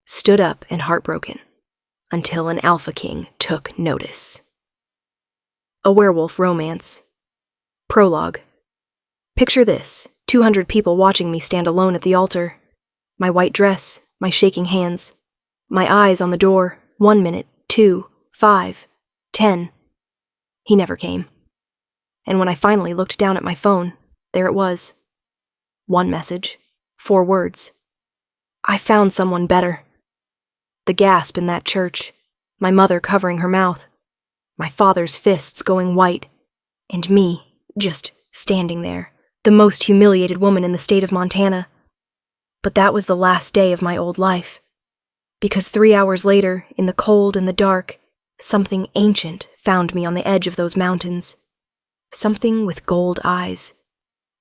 stood up and heartbroken, until an alpha king took notice. A werewolf romance. Prologue. Picture this, 200 people watching me stand alone at the altar. My white dress, my shaking hands, my eyes on the door, 1 minute, 2, 5, 10. He never came. And when I finally looked down at my phone, there it was. 1 message, 4 words. I found someone better. The gasp in that church, my mother covering her mouth, my father's fists going white, and me just standing there, the most humiliated woman in the state of Montana. But that was the last day of my old life. Because 3 hours later, in the cold and the dark, something ancient found me on the edge of those mountains. Something with gold eyes.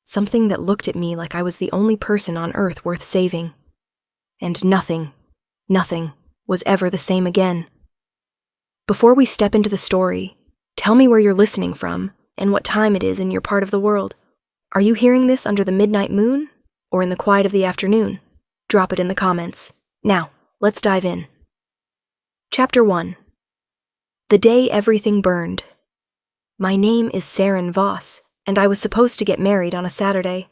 Something that looked at me like I was the only person on earth worth saving. And nothing was ever the same again. Before we step into the story, tell me where you're listening from and what time it is in your part of the world. Are you hearing this under the midnight moon or in the quiet of the afternoon? Drop it in the comments. Now, let's dive in. Chapter 1. The Day Everything Burned. My name is Seren Voss, and I was supposed to get married on a Saturday.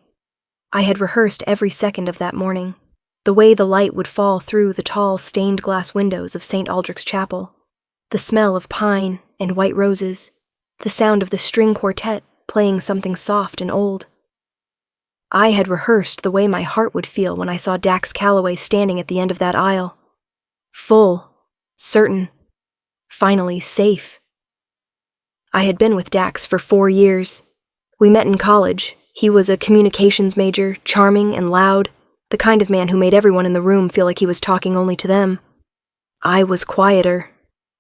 I had rehearsed every second of that morning, the way the light would fall through the tall stained glass windows of St. Aldrich's Chapel, the smell of pine and white roses, the sound of the string quartet playing something soft and old. I had rehearsed the way my heart would feel when I saw Dax Calloway standing at the end of that aisle. Full, certain, finally safe. I had been with Dax for 4 years. We met in college. He was a communications major, charming and loud, the kind of man who made everyone in the room feel like he was talking only to them. I was quieter,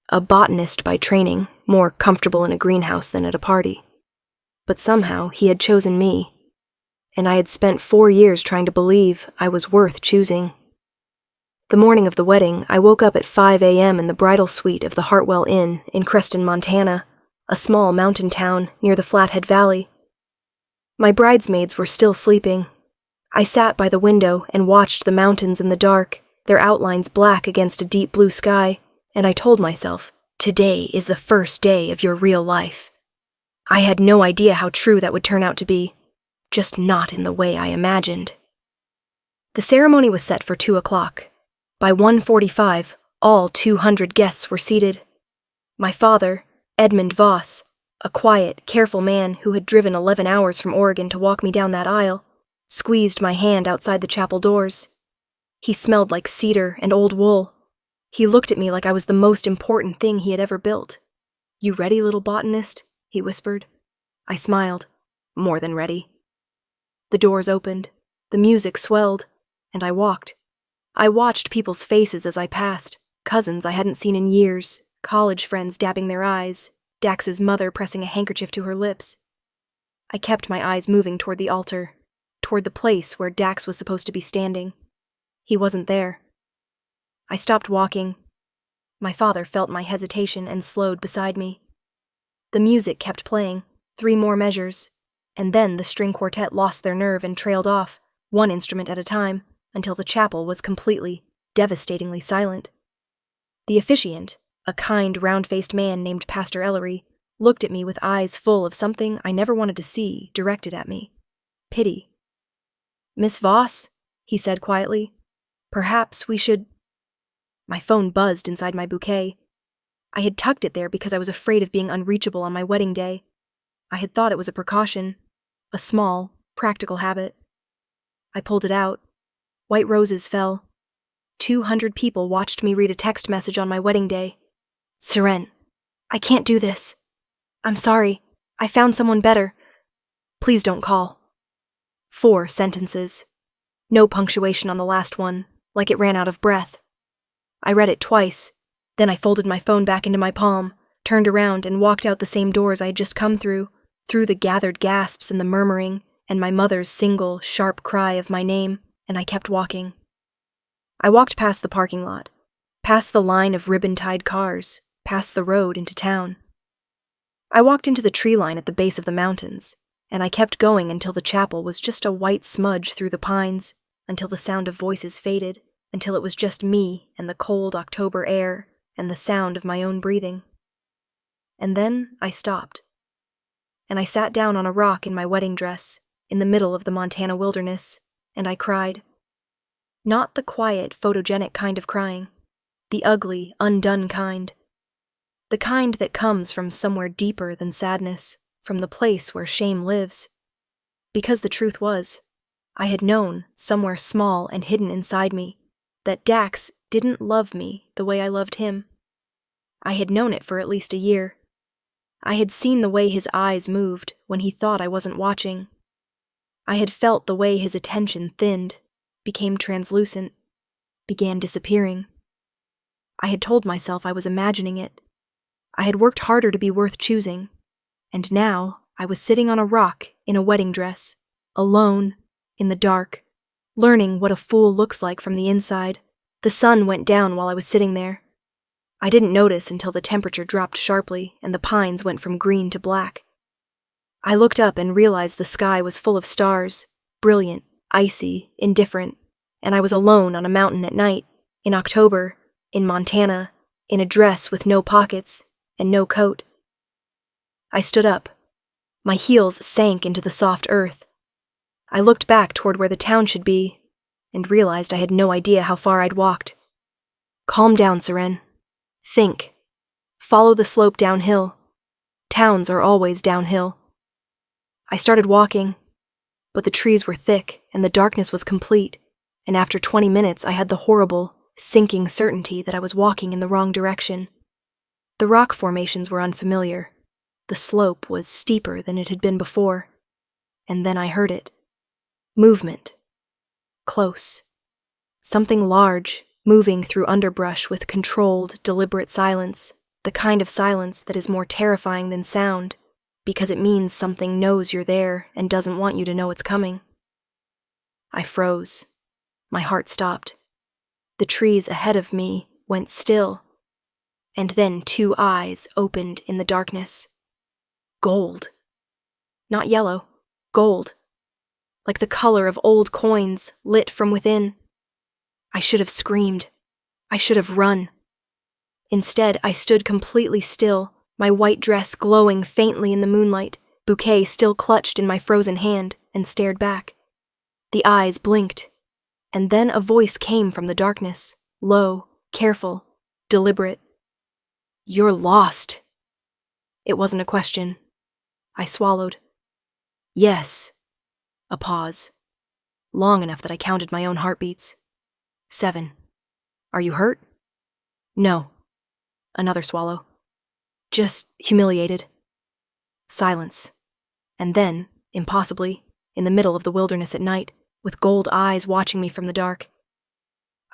a botanist by training, more comfortable in a greenhouse than at a party. But somehow he had chosen me, and I had spent 4 years trying to believe I was worth choosing. The morning of the wedding, I woke up at 5 a.m. in the bridal suite of the Hartwell Inn in Creston, Montana, a small mountain town near the Flathead Valley. My bridesmaids were still sleeping. I sat by the window and watched the mountains in the dark, their outlines black against a deep blue sky, and I told myself, today is the first day of your real life. I had no idea how true that would turn out to be, just not in the way I imagined. The ceremony was set for 2 o'clock. By 1:45, all 200 guests were seated. My father, Edmund Voss, a quiet, careful man who had driven 11 hours from Oregon to walk me down that aisle, squeezed my hand outside the chapel doors. He smelled like cedar and old wool. He looked at me like I was the most important thing he had ever built. "You ready, little botanist?" he whispered. I smiled. More than ready. The doors opened, the music swelled, and I walked. I watched people's faces as I passed, cousins I hadn't seen in years, college friends dabbing their eyes, Dax's mother pressing a handkerchief to her lips. I kept my eyes moving toward the altar, toward the place where Dax was supposed to be standing. He wasn't there. I stopped walking. My father felt my hesitation and slowed beside me. The music kept playing, 3 more measures, and then the string quartet lost their nerve and trailed off, 1 instrument at a time, until the chapel was completely, devastatingly silent. The officiant, a kind, round-faced man named Pastor Ellery, looked at me with eyes full of something I never wanted to see directed at me. Pity. "Miss Voss," he said quietly, "perhaps we should—" My phone buzzed inside my bouquet. I had tucked it there because I was afraid of being unreachable on my wedding day. I had thought it was a precaution, a small, practical habit. I pulled it out. White roses fell. 200 people watched me read a text message on my wedding day. "Seren, I can't do this. I'm sorry. I found someone better. Please don't call." 4 sentences. No punctuation on the last one, like it ran out of breath. I read it twice. Then I folded my phone back into my palm, turned around and walked out the same doors I had just come through the gathered gasps and the murmuring, and my mother's single, sharp cry of my name, and I kept walking. I walked past the parking lot, past the line of ribbon-tied cars, past the road into town. I walked into the tree line at the base of the mountains, and I kept going until the chapel was just a white smudge through the pines, until the sound of voices faded, until it was just me and the cold October air and the sound of my own breathing. And then I stopped, and I sat down on a rock in my wedding dress in the middle of the Montana wilderness, and I cried. Not the quiet, photogenic kind of crying, the ugly, undone kind. The kind that comes from somewhere deeper than sadness, from the place where shame lives. Because the truth was, I had known, somewhere small and hidden inside me, that Dax didn't love me the way I loved him. I had known it for at least a year. I had seen the way his eyes moved when he thought I wasn't watching. I had felt the way his attention thinned, became translucent, began disappearing. I had told myself I was imagining it. I had worked harder to be worth choosing, and now I was sitting on a rock in a wedding dress, alone, in the dark, learning what a fool looks like from the inside. The sun went down while I was sitting there. I didn't notice until the temperature dropped sharply and the pines went from green to black. I looked up and realized the sky was full of stars, brilliant, icy, indifferent, and I was alone on a mountain at night, in October, in Montana, in a dress with no pockets and no coat. I stood up. My heels sank into the soft earth. I looked back toward where the town should be, and realized I had no idea how far I'd walked. Calm down, Seren. Think. Follow the slope downhill. Towns are always downhill. I started walking, but the trees were thick and the darkness was complete, and after 20 minutes I had the horrible, sinking certainty that I was walking in the wrong direction. The rock formations were unfamiliar. The slope was steeper than it had been before. And then I heard it. Movement. Close. Something large, moving through underbrush with controlled, deliberate silence, the kind of silence that is more terrifying than sound, because it means something knows you're there and doesn't want you to know it's coming. I froze. My heart stopped. The trees ahead of me went still. And then 2 eyes opened in the darkness. Gold. Not yellow, gold. Like the color of old coins lit from within. I should have screamed. I should have run. Instead, I stood completely still, my white dress glowing faintly in the moonlight, bouquet still clutched in my frozen hand, and stared back. The eyes blinked, and then a voice came from the darkness, low, careful, deliberate. You're lost. It wasn't a question. I swallowed. Yes. A pause. Long enough that I counted my own heartbeats. 7. Are you hurt? No. Another swallow. Just humiliated. Silence. And then, impossibly, in the middle of the wilderness at night, with gold eyes watching me from the dark,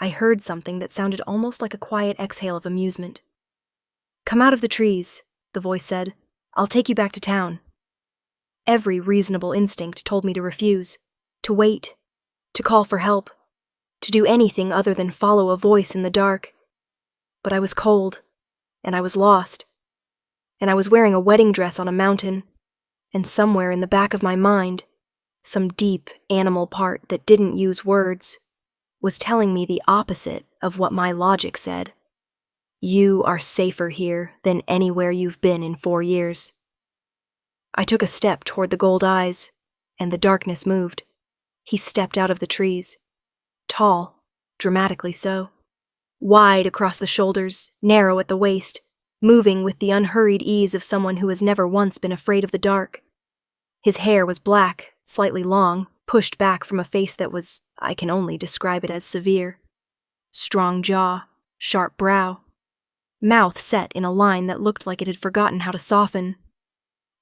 I heard something that sounded almost like a quiet exhale of amusement. Come out of the trees, the voice said. I'll take you back to town. Every reasonable instinct told me to refuse, to wait, to call for help, to do anything other than follow a voice in the dark. But I was cold, and I was lost, and I was wearing a wedding dress on a mountain, and somewhere in the back of my mind, some deep animal part that didn't use words, was telling me the opposite of what my logic said. You are safer here than anywhere you've been in 4 years. I took a step toward the gold eyes, and the darkness moved. He stepped out of the trees. Tall, dramatically so. Wide across the shoulders, narrow at the waist, moving with the unhurried ease of someone who has never once been afraid of the dark. His hair was black, slightly long, pushed back from a face that was, I can only describe it as severe. Strong jaw, sharp brow. Mouth set in a line that looked like it had forgotten how to soften.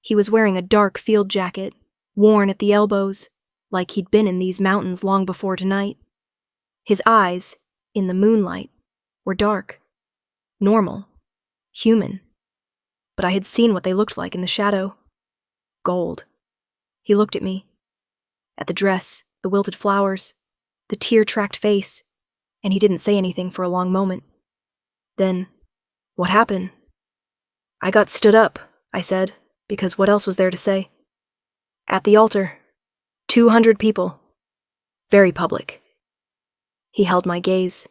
He was wearing a dark field jacket, worn at the elbows, like he'd been in these mountains long before tonight. His eyes, in the moonlight, were dark, normal, human. But I had seen what they looked like in the shadow. Gold. He looked at me, at the dress, the wilted flowers, the tear-tracked face, and he didn't say anything for a long moment. Then, what happened? I got stood up, I said, because what else was there to say? At the altar. 200 people. Very public. He held my gaze.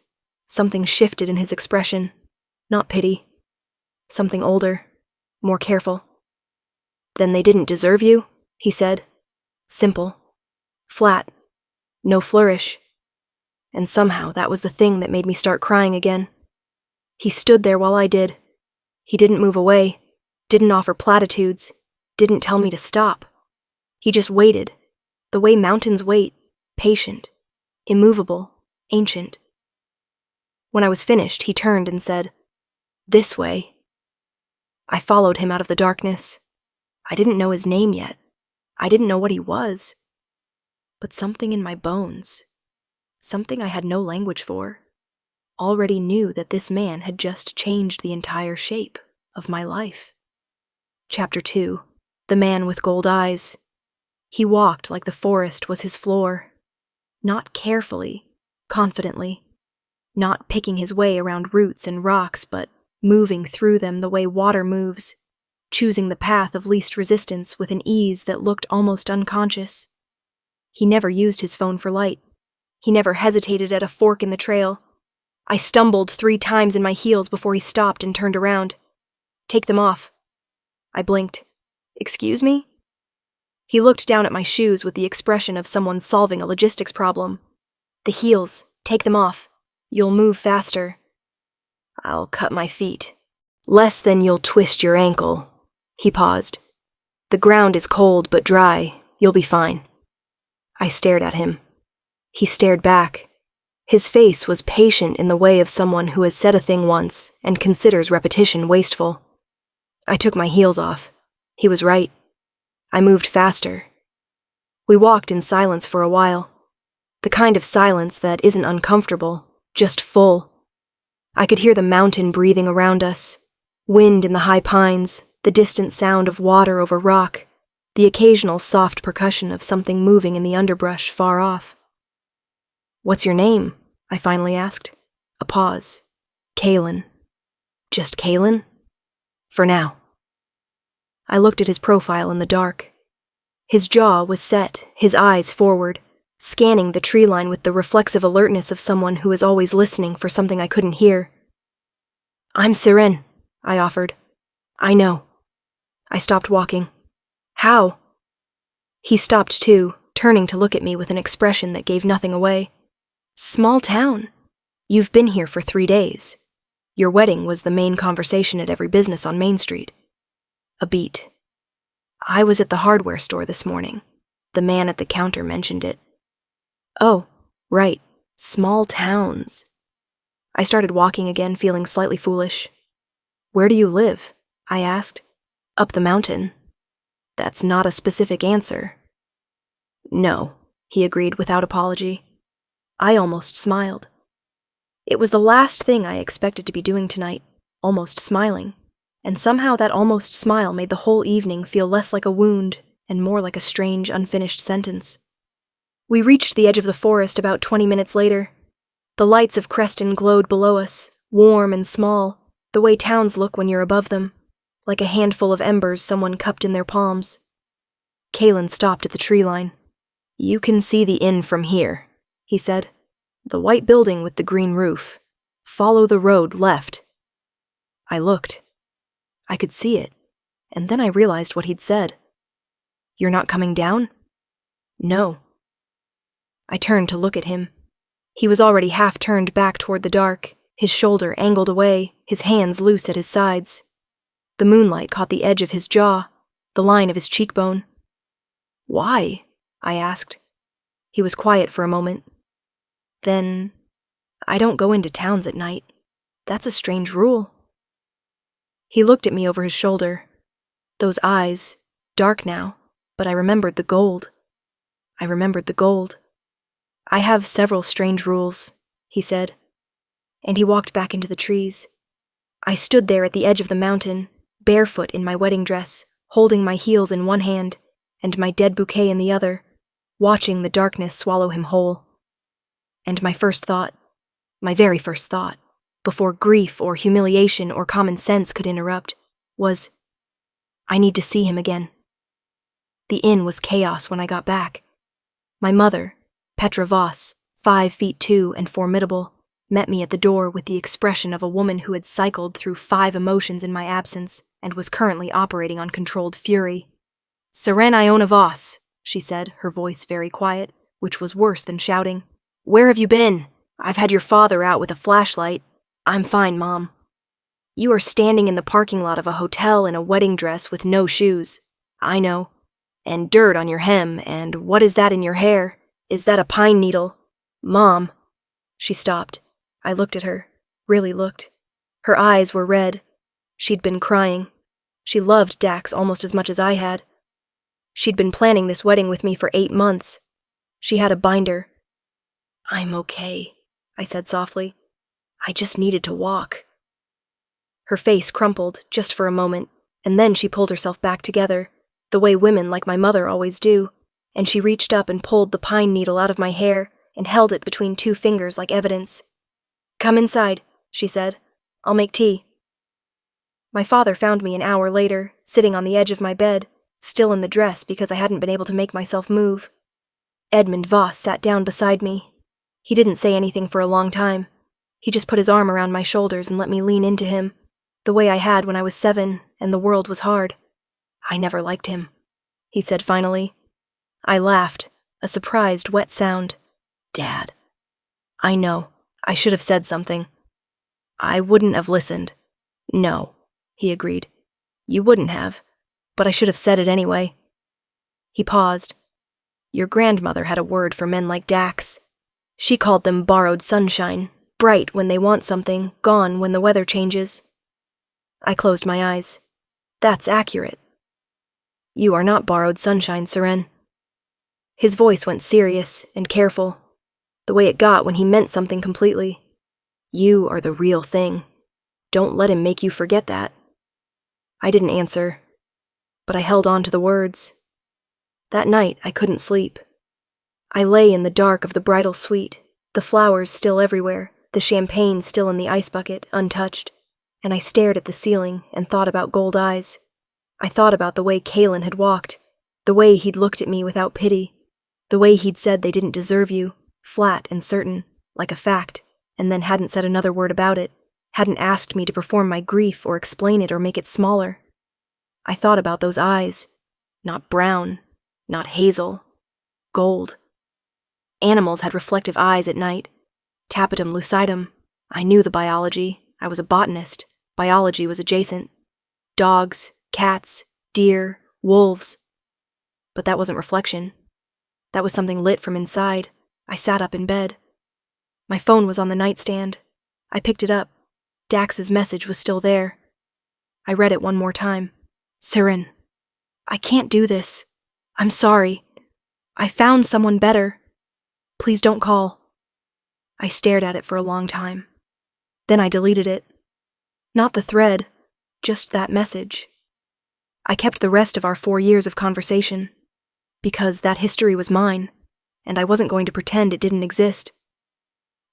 Something shifted in his expression. Not pity. Something older, more careful. "Then they didn't deserve you?" he said. Simple. Flat. No flourish. And somehow that was the thing that made me start crying again. He stood there while I did. He didn't move away, didn't offer platitudes, didn't tell me to stop. He just waited, the way mountains wait, patient, immovable, ancient. When I was finished, he turned and said, "This way." I followed him out of the darkness. I didn't know his name yet. I didn't know what he was. But something in my bones, something I had no language for, already knew that this man had just changed the entire shape of my life. Chapter 2. The Man with Gold Eyes. He walked like the forest was his floor. Not carefully, confidently. Not picking his way around roots and rocks, but moving through them the way water moves, choosing the path of least resistance with an ease that looked almost unconscious. He never used his phone for light. He never hesitated at a fork in the trail. I stumbled 3 times in my heels before he stopped and turned around. "Take them off." I blinked. "Excuse me?" He looked down at my shoes with the expression of someone solving a logistics problem. "The heels. Take them off. You'll move faster." "I'll cut my feet." "Less than you'll twist your ankle." He paused. "The ground is cold but dry. You'll be fine." I stared at him. He stared back. His face was patient in the way of someone who has said a thing once and considers repetition wasteful. I took my heels off. He was right. I moved faster. We walked in silence for a while. The kind of silence that isn't uncomfortable, just full. I could hear the mountain breathing around us, wind in the high pines, the distant sound of water over rock, the occasional soft percussion of something moving in the underbrush far off. "What's your name?" I finally asked. A pause. "Caelan." "Just Caelan?" "For now." I looked at his profile in the dark. His jaw was set, his eyes forward, scanning the tree line with the reflexive alertness of someone who is always listening for something I couldn't hear. "I'm Seren," I offered. "I know." I stopped walking. "How?" He stopped too, turning to look at me with an expression that gave nothing away. "Small town. You've been here for 3 days. Your wedding was the main conversation at every business on Main Street." A beat. "I was at the hardware store this morning. The man at the counter mentioned it." "Oh, right. Small towns." I started walking again, feeling slightly foolish. "Where do you live?" I asked. "Up the mountain." "That's not a specific answer." "No," he agreed without apology. I almost smiled. It was the last thing I expected to be doing tonight, almost smiling. And somehow that almost smile made the whole evening feel less like a wound and more like a strange, unfinished sentence. We reached the edge of the forest about 20 minutes later. The lights of Creston glowed below us, warm and small, the way towns look when you're above them, like a handful of embers someone cupped in their palms. Caelan stopped at the tree line. "You can see the inn from here," he said. "The white building with the green roof. Follow the road left." I looked. I could see it, and then I realized what he'd said. "You're not coming down?" "No." I turned to look at him. He was already half turned back toward the dark, his shoulder angled away, his hands loose at his sides. The moonlight caught the edge of his jaw, the line of his cheekbone. "Why?" I asked. He was quiet for a moment. Then, "I don't go into towns at night. That's a strange rule." He looked at me over his shoulder. Those eyes, dark now, but I remembered the gold. I remembered the gold. "I have several strange rules," he said. And he walked back into the trees. I stood there at the edge of the mountain, barefoot in my wedding dress, holding my heels in one hand and my dead bouquet in the other, watching the darkness swallow him whole. And my first thought, my very first thought, before grief or humiliation or common sense could interrupt, was, I need to see him again. The inn was chaos when I got back. My mother, Petra Voss, 5'2" and formidable, met me at the door with the expression of a woman who had cycled through 5 emotions in my absence and was currently operating on controlled fury. "Seren Voss," she said, her voice very quiet, which was worse than shouting. "Where have you been? I've had your father out with a flashlight. I'm fine, Mom." "You are standing in the parking lot of a hotel in a wedding dress with no shoes. I know. And dirt on your hem, and what is that in your hair? Is that a pine needle? Mom." She stopped. I looked at her, really looked. Her eyes were red. She'd been crying. She loved Dax almost as much as I had. She'd been planning this wedding with me for 8 months. She had a binder. "I'm okay," I said softly. "I just needed to walk." Her face crumpled, just for a moment, and then she pulled herself back together, the way women like my mother always do, and she reached up and pulled the pine needle out of my hair and held it between 2 fingers like evidence. "Come inside," she said. "I'll make tea." My father found me an hour later, sitting on the edge of my bed, still in the dress because I hadn't been able to make myself move. Edmund Voss sat down beside me. He didn't say anything for a long time. He just put his arm around my shoulders and let me lean into him, the way I had when I was 7 and the world was hard. "I never liked him," he said finally. I laughed, a surprised, wet sound. "Dad." "I know. I should have said something." "I wouldn't have listened." "No," he agreed. "You wouldn't have, but I should have said it anyway." He paused. "Your grandmother had a word for men like Dax. She called them borrowed sunshine, bright when they want something, gone when the weather changes." I closed my eyes. "That's accurate." "You are not borrowed sunshine, Seren." His voice went serious and careful, the way it got when he meant something completely. "You are the real thing. Don't let him make you forget that." I didn't answer, but I held on to the words. That night I couldn't sleep. I lay in the dark of the bridal suite, the flowers still everywhere, the champagne still in the ice bucket, untouched, and I stared at the ceiling and thought about Gold Eyes. I thought about the way Caelan had walked, the way he'd looked at me without pity, the way he'd said they didn't deserve you, flat and certain, like a fact, and then hadn't said another word about it, hadn't asked me to perform my grief or explain it or make it smaller. I thought about those eyes, not brown, not hazel, gold. Animals had reflective eyes at night. Tapetum lucidum. I knew the biology. I was a botanist. Biology was adjacent. Dogs, cats, deer, wolves. But that wasn't reflection. That was something lit from inside. I sat up in bed. My phone was on the nightstand. I picked it up. Dax's message was still there. I read it one more time. "Seren, I can't do this. I'm sorry. I found someone better. Please don't call." I stared at it for a long time. Then I deleted it. Not the thread, just that message. I kept the rest of our 4 years of conversation, because that history was mine, and I wasn't going to pretend it didn't exist.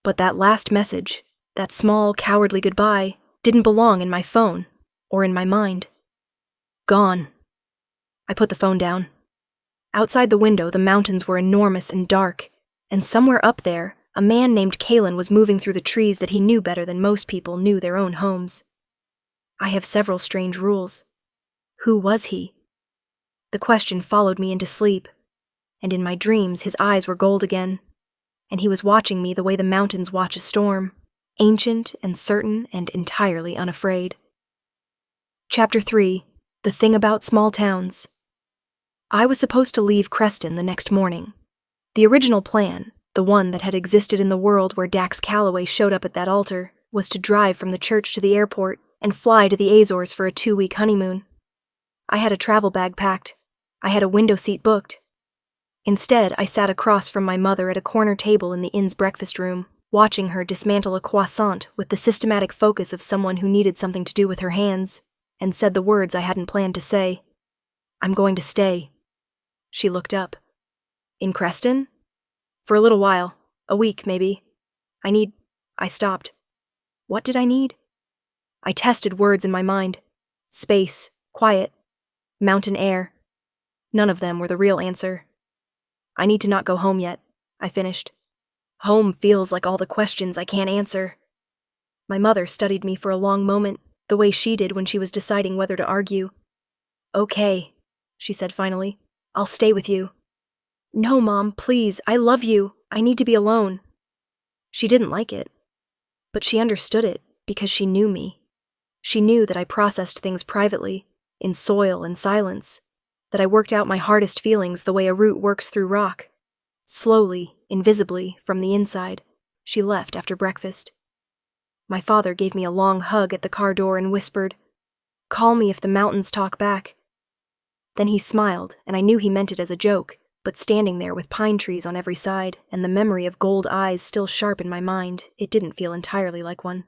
But that last message, that small, cowardly goodbye, didn't belong in my phone or in my mind. Gone. I put the phone down. Outside the window, the mountains were enormous and dark, and somewhere up there, a man named Caelan was moving through the trees that he knew better than most people knew their own homes. I have several strange rules. Who was he? The question followed me into sleep, and in my dreams his eyes were gold again, and he was watching me the way the mountains watch a storm, ancient and certain and entirely unafraid. Chapter 3. The Thing About Small Towns. I was supposed to leave Creston the next morning. The original plan, the one that had existed in the world where Dax Calloway showed up at that altar, was to drive from the church to the airport and fly to the Azores for a 2-week honeymoon. I had a travel bag packed. I had a window seat booked. Instead, I sat across from my mother at a corner table in the inn's breakfast room, watching her dismantle a croissant with the systematic focus of someone who needed something to do with her hands, and said the words I hadn't planned to say. "I'm going to stay." She looked up. "In Creston?" "For a little while. A week, maybe. I stopped. What did I need? I tested words in my mind. Space, quiet, mountain air. None of them were the real answer. "I need to not go home yet," I finished. Home feels like all the questions I can't answer. My mother studied me for a long moment, the way she did when she was deciding whether to argue. Okay, she said finally. I'll stay with you. No, Mom, please, I love you. I need to be alone. She didn't like it, but she understood it because she knew me. She knew that I processed things privately, in soil and silence, that I worked out my hardest feelings the way a root works through rock. Slowly, invisibly, from the inside, she left after breakfast. My father gave me a long hug at the car door and whispered, "Call me if the mountains talk back." Then he smiled, and I knew he meant it as a joke, but standing there with pine trees on every side and the memory of gold eyes still sharp in my mind, it didn't feel entirely like one.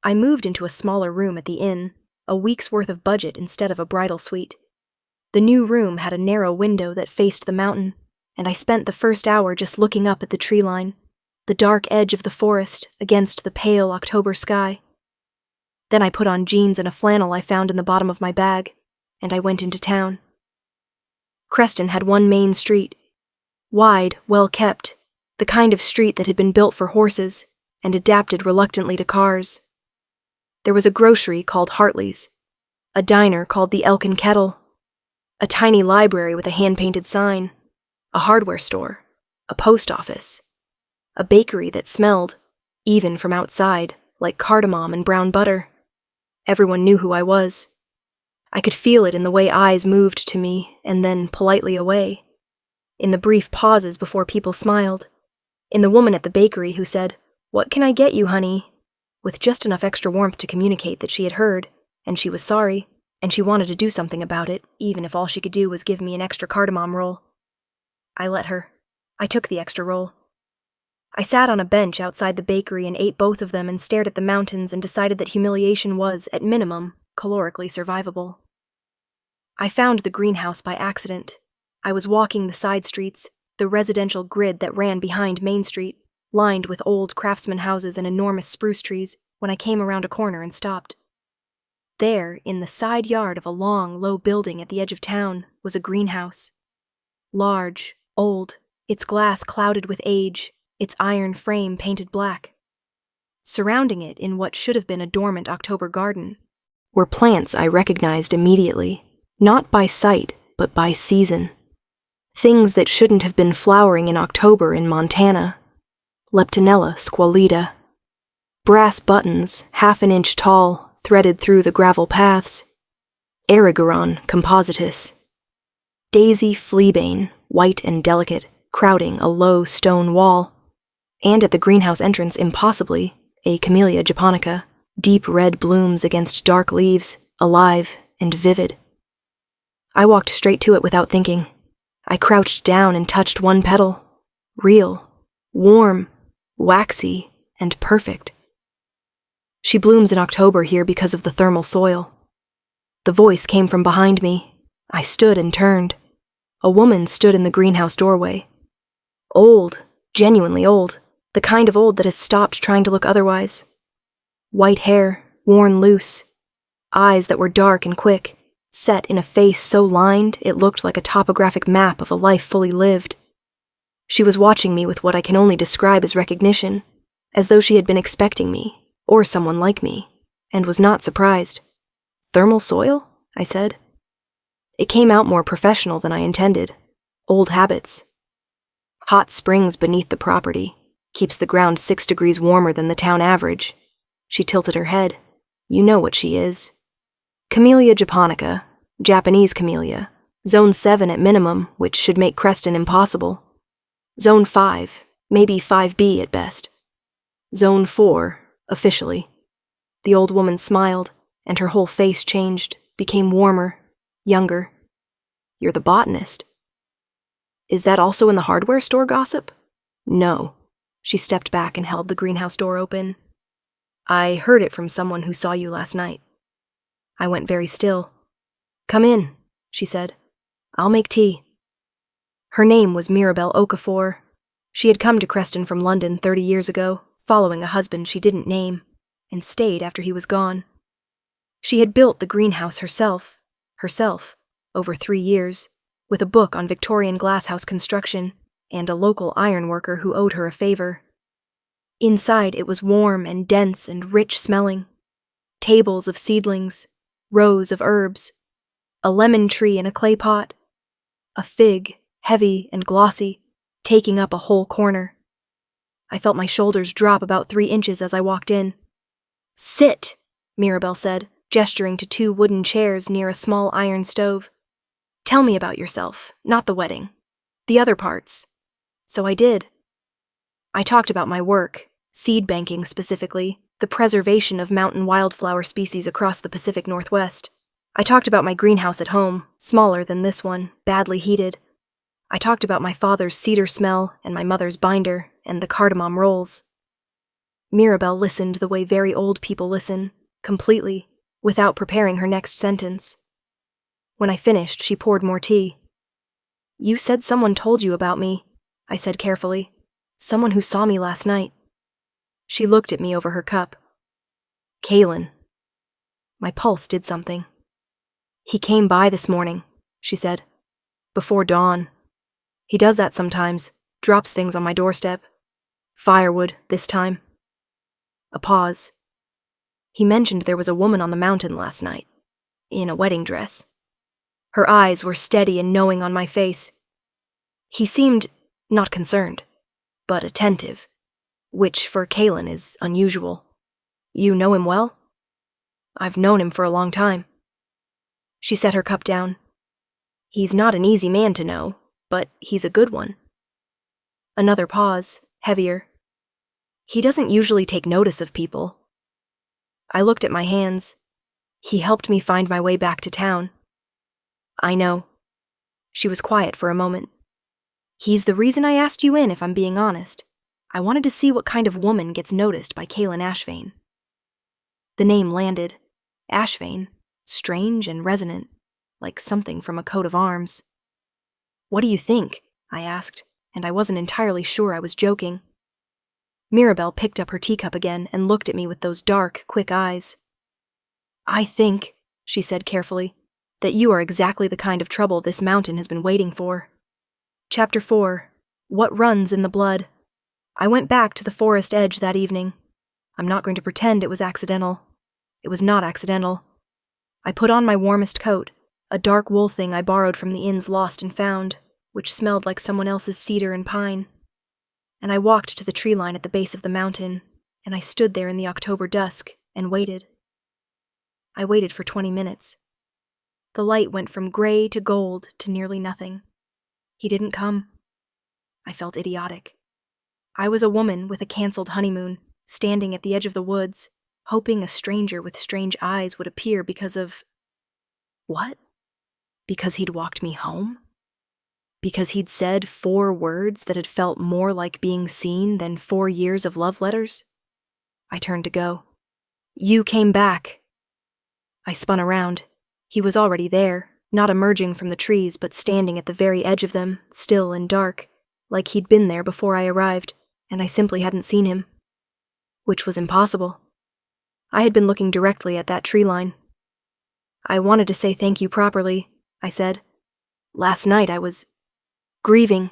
I moved into a smaller room at the inn, a week's worth of budget instead of a bridal suite. The new room had a narrow window that faced the mountain, and I spent the first hour just looking up at the tree line, the dark edge of the forest against the pale October sky. Then I put on jeans and a flannel I found in the bottom of my bag, and I went into town. Creston had one main street, wide, well-kept, the kind of street that had been built for horses and adapted reluctantly to cars. There was a grocery called Hartley's, a diner called the Elk and Kettle, a tiny library with a hand-painted sign, a hardware store, a post office, a bakery that smelled, even from outside, like cardamom and brown butter. Everyone knew who I was. I could feel it in the way eyes moved to me and then politely away, in the brief pauses before people smiled, in the woman at the bakery who said, "What can I get you, honey?" with just enough extra warmth to communicate that she had heard, and she was sorry, and she wanted to do something about it, even if all she could do was give me an extra cardamom roll. I let her. I took the extra roll. I sat on a bench outside the bakery and ate both of them and stared at the mountains and decided that humiliation was, at minimum, calorically survivable. I found the greenhouse by accident. I was walking the side streets, the residential grid that ran behind Main Street, lined with old craftsman houses and enormous spruce trees, when I came around a corner and stopped. There, in the side yard of a long, low building at the edge of town, was a greenhouse. Large, old, its glass clouded with age, its iron frame painted black. Surrounding it in what should have been a dormant October garden were plants I recognized immediately, not by sight, but by season. Things that shouldn't have been flowering in October in Montana. Leptonella squalida. Brass buttons, half an inch tall, threaded through the gravel paths. Erigeron compositus. Daisy fleabane, white and delicate, crowding a low stone wall. And at the greenhouse entrance, impossibly, a Camellia japonica, deep red blooms against dark leaves, alive and vivid. I walked straight to it without thinking. I crouched down and touched one petal. Real, warm, waxy, and perfect. She blooms in October here because of the thermal soil. The voice came from behind me. I stood and turned. A woman stood in the greenhouse doorway. Old, genuinely old, the kind of old that has stopped trying to look otherwise. White hair, worn loose. Eyes that were dark and quick, set in a face so lined it looked like a topographic map of a life fully lived. She was watching me with what I can only describe as recognition, as though she had been expecting me, or someone like me, and was not surprised. "Thermal soil?" I said. It came out more professional than I intended. Old habits. Hot springs beneath the property. Keeps the ground 6 degrees warmer than the town average. She tilted her head. You know what she is. Camellia japonica, Japanese camellia. Zone 7 at minimum, which should make Creston impossible. Zone 5, maybe 5B at best. Zone 4, officially. The old woman smiled, and her whole face changed, became warmer, younger. You're the botanist. Is that also in the hardware store gossip? No. She stepped back and held the greenhouse door open. I heard it from someone who saw you last night. I went very still. Come in, she said. I'll make tea. Her name was Mirabelle Okafor. She had come to Creston from London 30 years ago, following a husband she didn't name, and stayed after he was gone. She had built the greenhouse herself, over 3 years, with a book on Victorian glasshouse construction, and a local ironworker who owed her a favor. Inside it was warm and dense and rich-smelling. Tables of seedlings, rows of herbs, a lemon tree in a clay pot, a fig, heavy and glossy, taking up a whole corner. I felt my shoulders drop about 3 inches as I walked in. "Sit," Mirabelle said, gesturing to 2 wooden chairs near a small iron stove. "Tell me about yourself, not the wedding. The other parts." So I did. I talked about my work, seed banking specifically, the preservation of mountain wildflower species across the Pacific Northwest. I talked about my greenhouse at home, smaller than this one, badly heated. I talked about my father's cedar smell and my mother's binder and the cardamom rolls. Mirabelle listened the way very old people listen, completely, without preparing her next sentence. When I finished, she poured more tea. "You said someone told you about me," I said carefully. "Someone who saw me last night." She looked at me over her cup. "Caelan." My pulse did something. "He came by this morning," she said. "Before dawn. He does that sometimes, drops things on my doorstep. Firewood, this time." A pause. "He mentioned there was a woman on the mountain last night, in a wedding dress." Her eyes were steady and knowing on my face. He seemed not concerned, but attentive, which for Caelan is unusual. "You know him well?" "I've known him for a long time." She set her cup down. "He's not an easy man to know, but he's a good one." Another pause, heavier. "He doesn't usually take notice of people." I looked at my hands. "He helped me find my way back to town." "I know." She was quiet for a moment. "He's the reason I asked you in, if I'm being honest. I wanted to see what kind of woman gets noticed by Caelan Ashvane." The name landed. Ashvane. Strange and resonant, like something from a coat of arms. "What do you think?" I asked, and I wasn't entirely sure I was joking. Mirabelle picked up her teacup again and looked at me with those dark, quick eyes. "I think," she said carefully, "that you are exactly the kind of trouble this mountain has been waiting for." Chapter 4. What Runs in the Blood. I went back to the forest edge that evening. I'm not going to pretend it was accidental. It was not accidental. I put on my warmest coat, a dark wool thing I borrowed from the inn's Lost and Found, which smelled like someone else's cedar and pine. And I walked to the tree line at the base of the mountain, and I stood there in the October dusk and waited. I waited for 20 minutes. The light went from gray to gold to nearly nothing. He didn't come. I felt idiotic. I was a woman with a canceled honeymoon, standing at the edge of the woods, hoping a stranger with strange eyes would appear because of... What? Because he'd walked me home? Because he'd said 4 words that had felt more like being seen than 4 years of love letters? I turned to go. "You came back." I spun around. He was already there, not emerging from the trees, but standing at the very edge of them, still and dark, like he'd been there before I arrived, and I simply hadn't seen him. Which was impossible. I had been looking directly at that tree line. "I wanted to say thank you properly," I said. "Last night I was... grieving."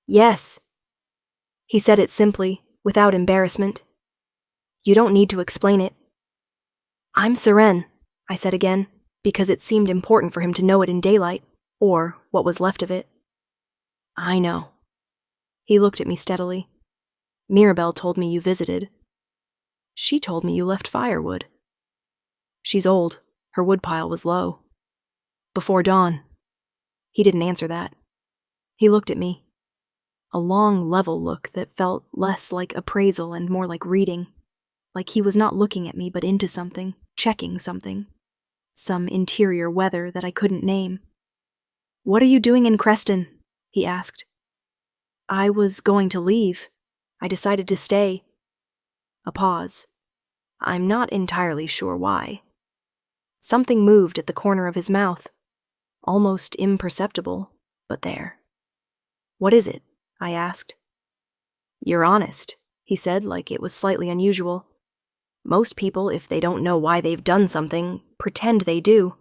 "Yes." He said it simply, without embarrassment. "You don't need to explain it." "I'm Seren," I said again, because it seemed important for him to know it in daylight, or what was left of it. "I know." He looked at me steadily. "Mirabelle told me you visited." "She told me you left firewood." "She's old. Her woodpile was low." "Before dawn." He didn't answer that. He looked at me. A long, level look that felt less like appraisal and more like reading. Like he was not looking at me but into something, checking something. Some interior weather that I couldn't name. "What are you doing in Creston?" he asked. "I was going to leave. I decided to stay." A pause. I'm not entirely sure why. Something moved at the corner of his mouth. Almost imperceptible, but there. "What is it?" I asked. "You're honest," he said, like it was slightly unusual. "Most people, if they don't know why they've done something, pretend they do."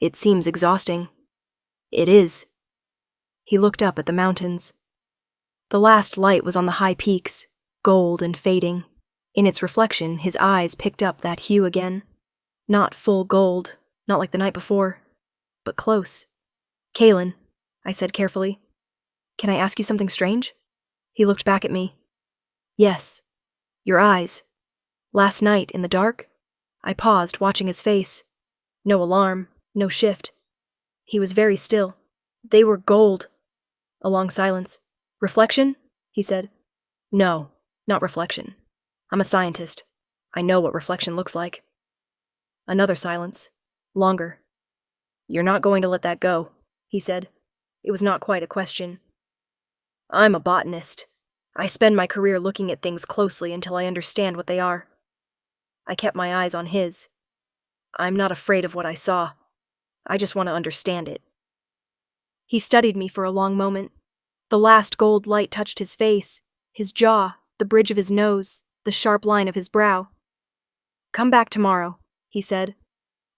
"It seems exhausting." "It is." He looked up at the mountains. The last light was on the high peaks, gold and fading. In its reflection, his eyes picked up that hue again. Not full gold, not like the night before, but close. "Caelan," I said carefully, "can I ask you something strange?" He looked back at me. "Yes. Your eyes. Last night, in the dark?" I paused, watching his face. No alarm, no shift. He was very still. "They were gold." A long silence. "Reflection?" he said. "No, not reflection. I'm a scientist. I know what reflection looks like." Another silence. Longer. "You're not going to let that go," he said. It was not quite a question. "I'm a botanist. I spend my career looking at things closely until I understand what they are." I kept my eyes on his. "I'm not afraid of what I saw. I just want to understand it." He studied me for a long moment. The last gold light touched his face, his jaw, the bridge of his nose, the sharp line of his brow. "Come back tomorrow," he said.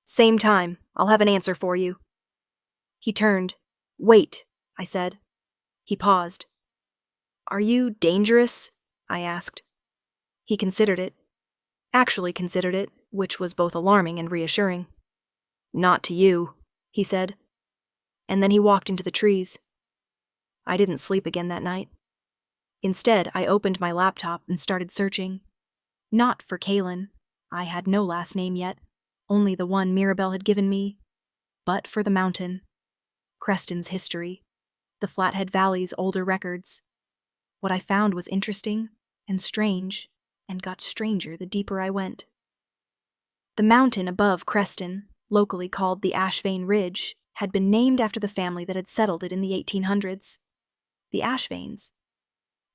"Same time, I'll have an answer for you." He turned. "Wait," I said. He paused. "Are you dangerous?" I asked. He considered it. Actually considered it, which was both alarming and reassuring. "Not to you," he said. And then he walked into the trees. I didn't sleep again that night. Instead, I opened my laptop and started searching. Not for Caelan. I had no last name yet, only the one Mirabelle had given me. But for the mountain. Creston's history. The Flathead Valley's older records. What I found was interesting and strange, and got stranger the deeper I went. The mountain above Creston, locally called the Ashvane Ridge, had been named after the family that had settled it in the 1800s. The Ashvanes.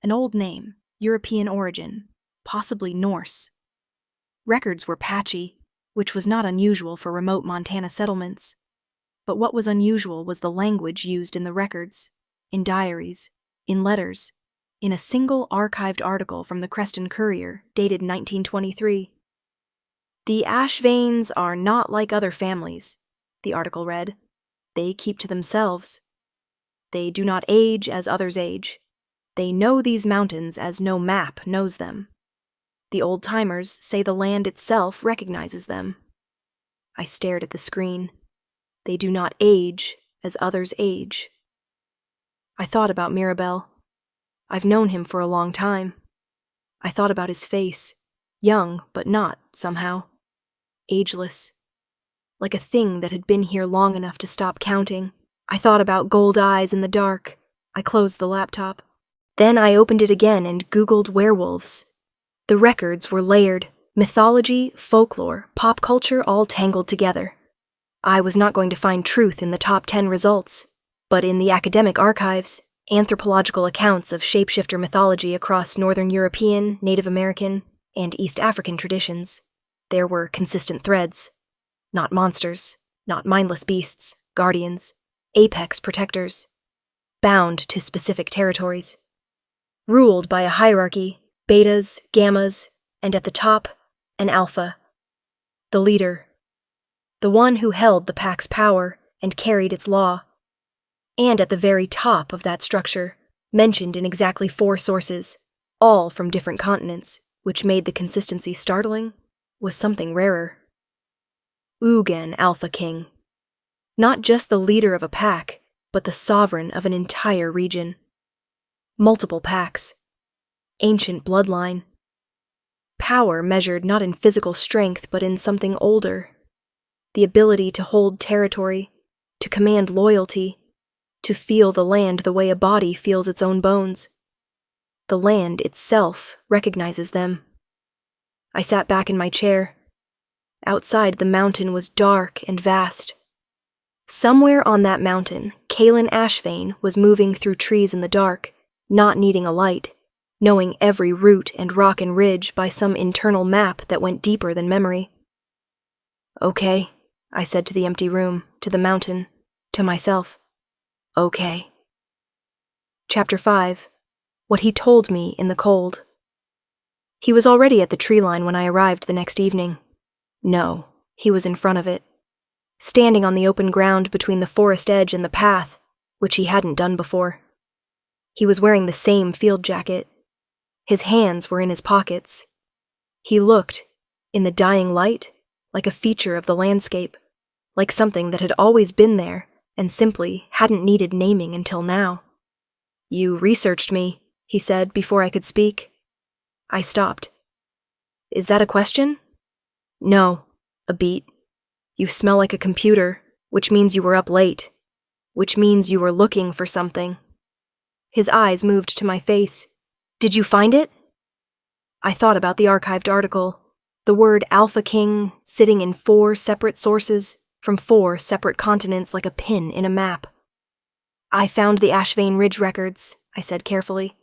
An old name, European origin, possibly Norse. Records were patchy, which was not unusual for remote Montana settlements. But what was unusual was the language used in the records, in diaries, in letters, in a single archived article from the Creston Courier, dated 1923. "The Ashvanes are not like other families," the article read. "They keep to themselves. They do not age as others age. They know these mountains as no map knows them. The old-timers say the land itself recognizes them." I stared at the screen. "They do not age as others age." I thought about Mirabelle. I've known him for a long time. I thought about his face, young but not, somehow. Ageless. Like a thing that had been here long enough to stop counting. I thought about gold eyes in the dark. I closed the laptop. Then I opened it again and Googled werewolves. The records were layered. Mythology, folklore, pop culture all tangled together. I was not going to find truth in the top 10 results, but in the academic archives, anthropological accounts of shapeshifter mythology across Northern European, Native American, and East African traditions, there were consistent threads. Not monsters, not mindless beasts, guardians, apex protectors, bound to specific territories. Ruled by a hierarchy, betas, gammas, and at the top, an alpha. The leader. The one who held the pack's power and carried its law. And at the very top of that structure, mentioned in exactly 4 sources, all from different continents, which made the consistency startling, was something rarer. Ugin Alpha King. Not just the leader of a pack, but the sovereign of an entire region. Multiple packs. Ancient bloodline. Power measured not in physical strength, but in something older. The ability to hold territory, to command loyalty, to feel the land the way a body feels its own bones. The land itself recognizes them. I sat back in my chair. Outside, the mountain was dark and vast. Somewhere on that mountain, Caelan Ashvane was moving through trees in the dark, not needing a light, knowing every root and rock and ridge by some internal map that went deeper than memory. "Okay," I said to the empty room, to the mountain, to myself. "Okay." Chapter 5. What he told me in the cold. He was already at the tree line when I arrived the next evening. No, he was in front of it, standing on the open ground between the forest edge and the path, which he hadn't done before. He was wearing the same field jacket. His hands were in his pockets. He looked, in the dying light, like a feature of the landscape, like something that had always been there and simply hadn't needed naming until now. "You researched me," he said before I could speak. I stopped. "Is that a question?" "No, a beat. You smell like a computer, which means you were up late, which means you were looking for something." His eyes moved to my face. "Did you find it?" I thought about the archived article, the word Alpha King sitting in 4 separate sources from 4 separate continents like a pin in a map. "I found the Ashvane Ridge records," I said carefully,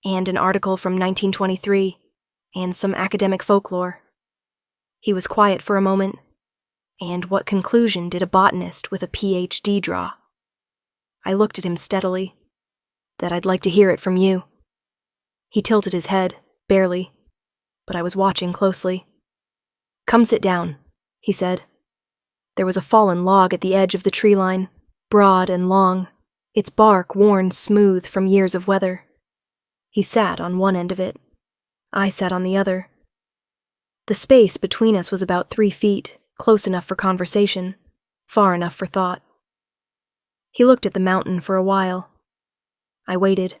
"and an article from 1923, and some academic folklore." He was quiet for a moment. "And what conclusion did a botanist with a PhD draw?" I looked at him steadily. "That I'd like to hear it from you." He tilted his head, barely, but I was watching closely. "Come sit down," he said. There was a fallen log at the edge of the tree line, broad and long, its bark worn smooth from years of weather. He sat on one end of it. I sat on the other. The space between us was about 3 feet, close enough for conversation, far enough for thought. He looked at the mountain for a while. I waited.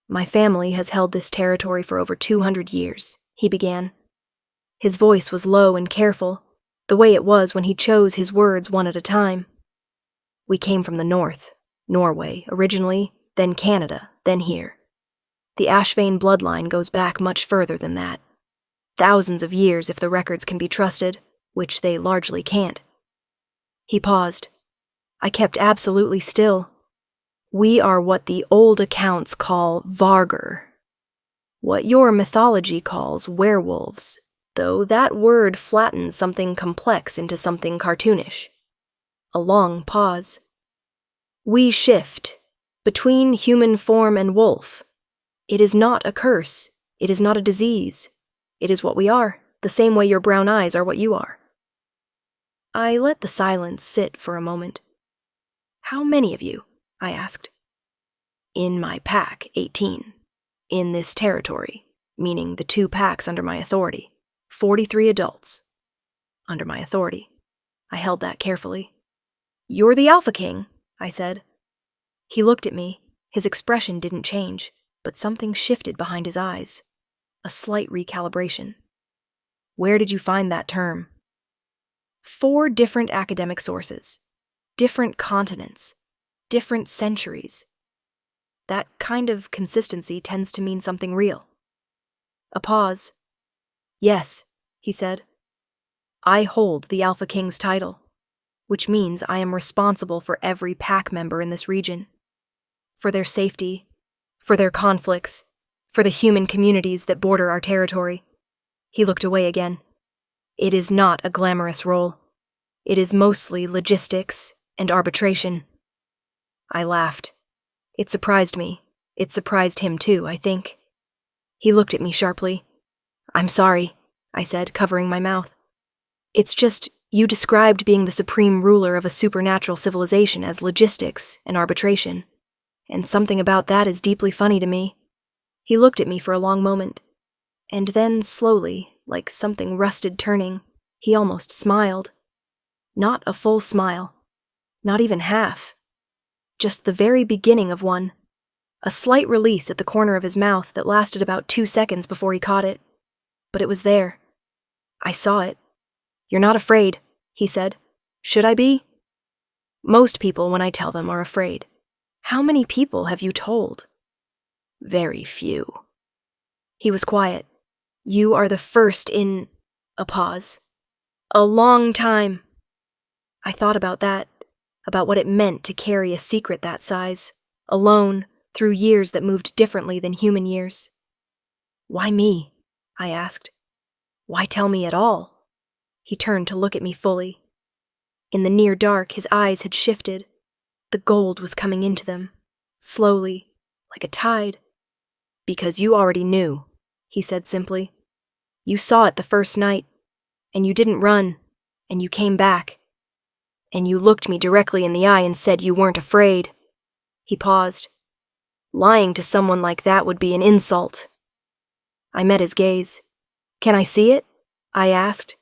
"My family has held this territory for over 200 years, he began. His voice was low and careful, the way it was when he chose his words one at a time. "We came from the north, Norway, originally, then Canada, then here. The Ashvane bloodline goes back much further than that. Thousands of years if the records can be trusted, which they largely can't." He paused. I kept absolutely still. "We are what the old accounts call Vargr. What your mythology calls werewolves, though that word flattens something complex into something cartoonish." A long pause. "We shift between human form and wolf. It is not a curse. It is not a disease. It is what we are, the same way your brown eyes are what you are." I let the silence sit for a moment. "How many of you?" I asked. "In my pack, 18. In this territory, meaning the 2 packs under my authority, 43 adults. Under my authority." I held that carefully. "You're the Alpha King," I said. He looked at me. His expression didn't change, but something shifted behind his eyes. A slight recalibration. "Where did you find that term?" 4 different academic sources. Different continents. Different centuries. That kind of consistency tends to mean something real. A pause. "Yes," he said. "I hold the Alpha King's title, which means I am responsible for every pack member in this region. For their safety, for their conflicts, for the human communities that border our territory." He looked away again. "It is not a glamorous role. It is mostly logistics and arbitration." I laughed. It surprised me. It surprised him too, I think. He looked at me sharply. "I'm sorry," I said, covering my mouth. "It's just, you described being the supreme ruler of a supernatural civilization as logistics and arbitration, and something about that is deeply funny to me." He looked at me for a long moment, and then slowly, like something rusted turning, he almost smiled. Not a full smile. Not even half. Just the very beginning of one. A slight release at the corner of his mouth that lasted about 2 seconds before he caught it. But it was there. I saw it. "You're not afraid," he said. "Should I be?" "Most people, when I tell them, are afraid. How many people have you told?" "Very few." He was quiet. "You are the first in..." A pause. "A long time." I thought about that, about what it meant to carry a secret that size, alone, through years that moved differently than human years. "Why me?" I asked. "Why tell me at all?" He turned to look at me fully. In the near dark, his eyes had shifted. The gold was coming into them, slowly, like a tide. "Because you already knew," he said simply. "You saw it the first night, and you didn't run, and you came back. And you looked me directly in the eye and said you weren't afraid." He paused. Lying to someone like that would be an insult. I met his gaze. Can I see it? I asked.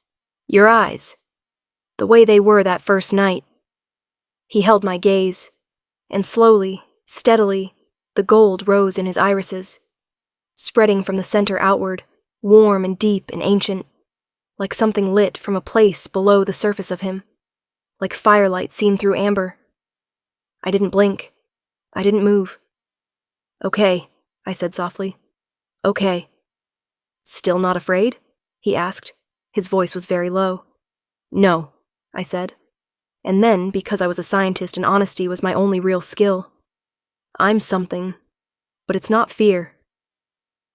Your eyes. The way they were that first night. He held my gaze, and slowly, steadily, the gold rose in his irises, spreading from the center outward, warm and deep and ancient, like something lit from a place below the surface of him, like firelight seen through amber. I didn't blink. I didn't move. Okay, I said softly. Okay. Still not afraid? He asked. His voice was very low. No, I said. And then, because I was a scientist and honesty was my only real skill, I'm something, but it's not fear.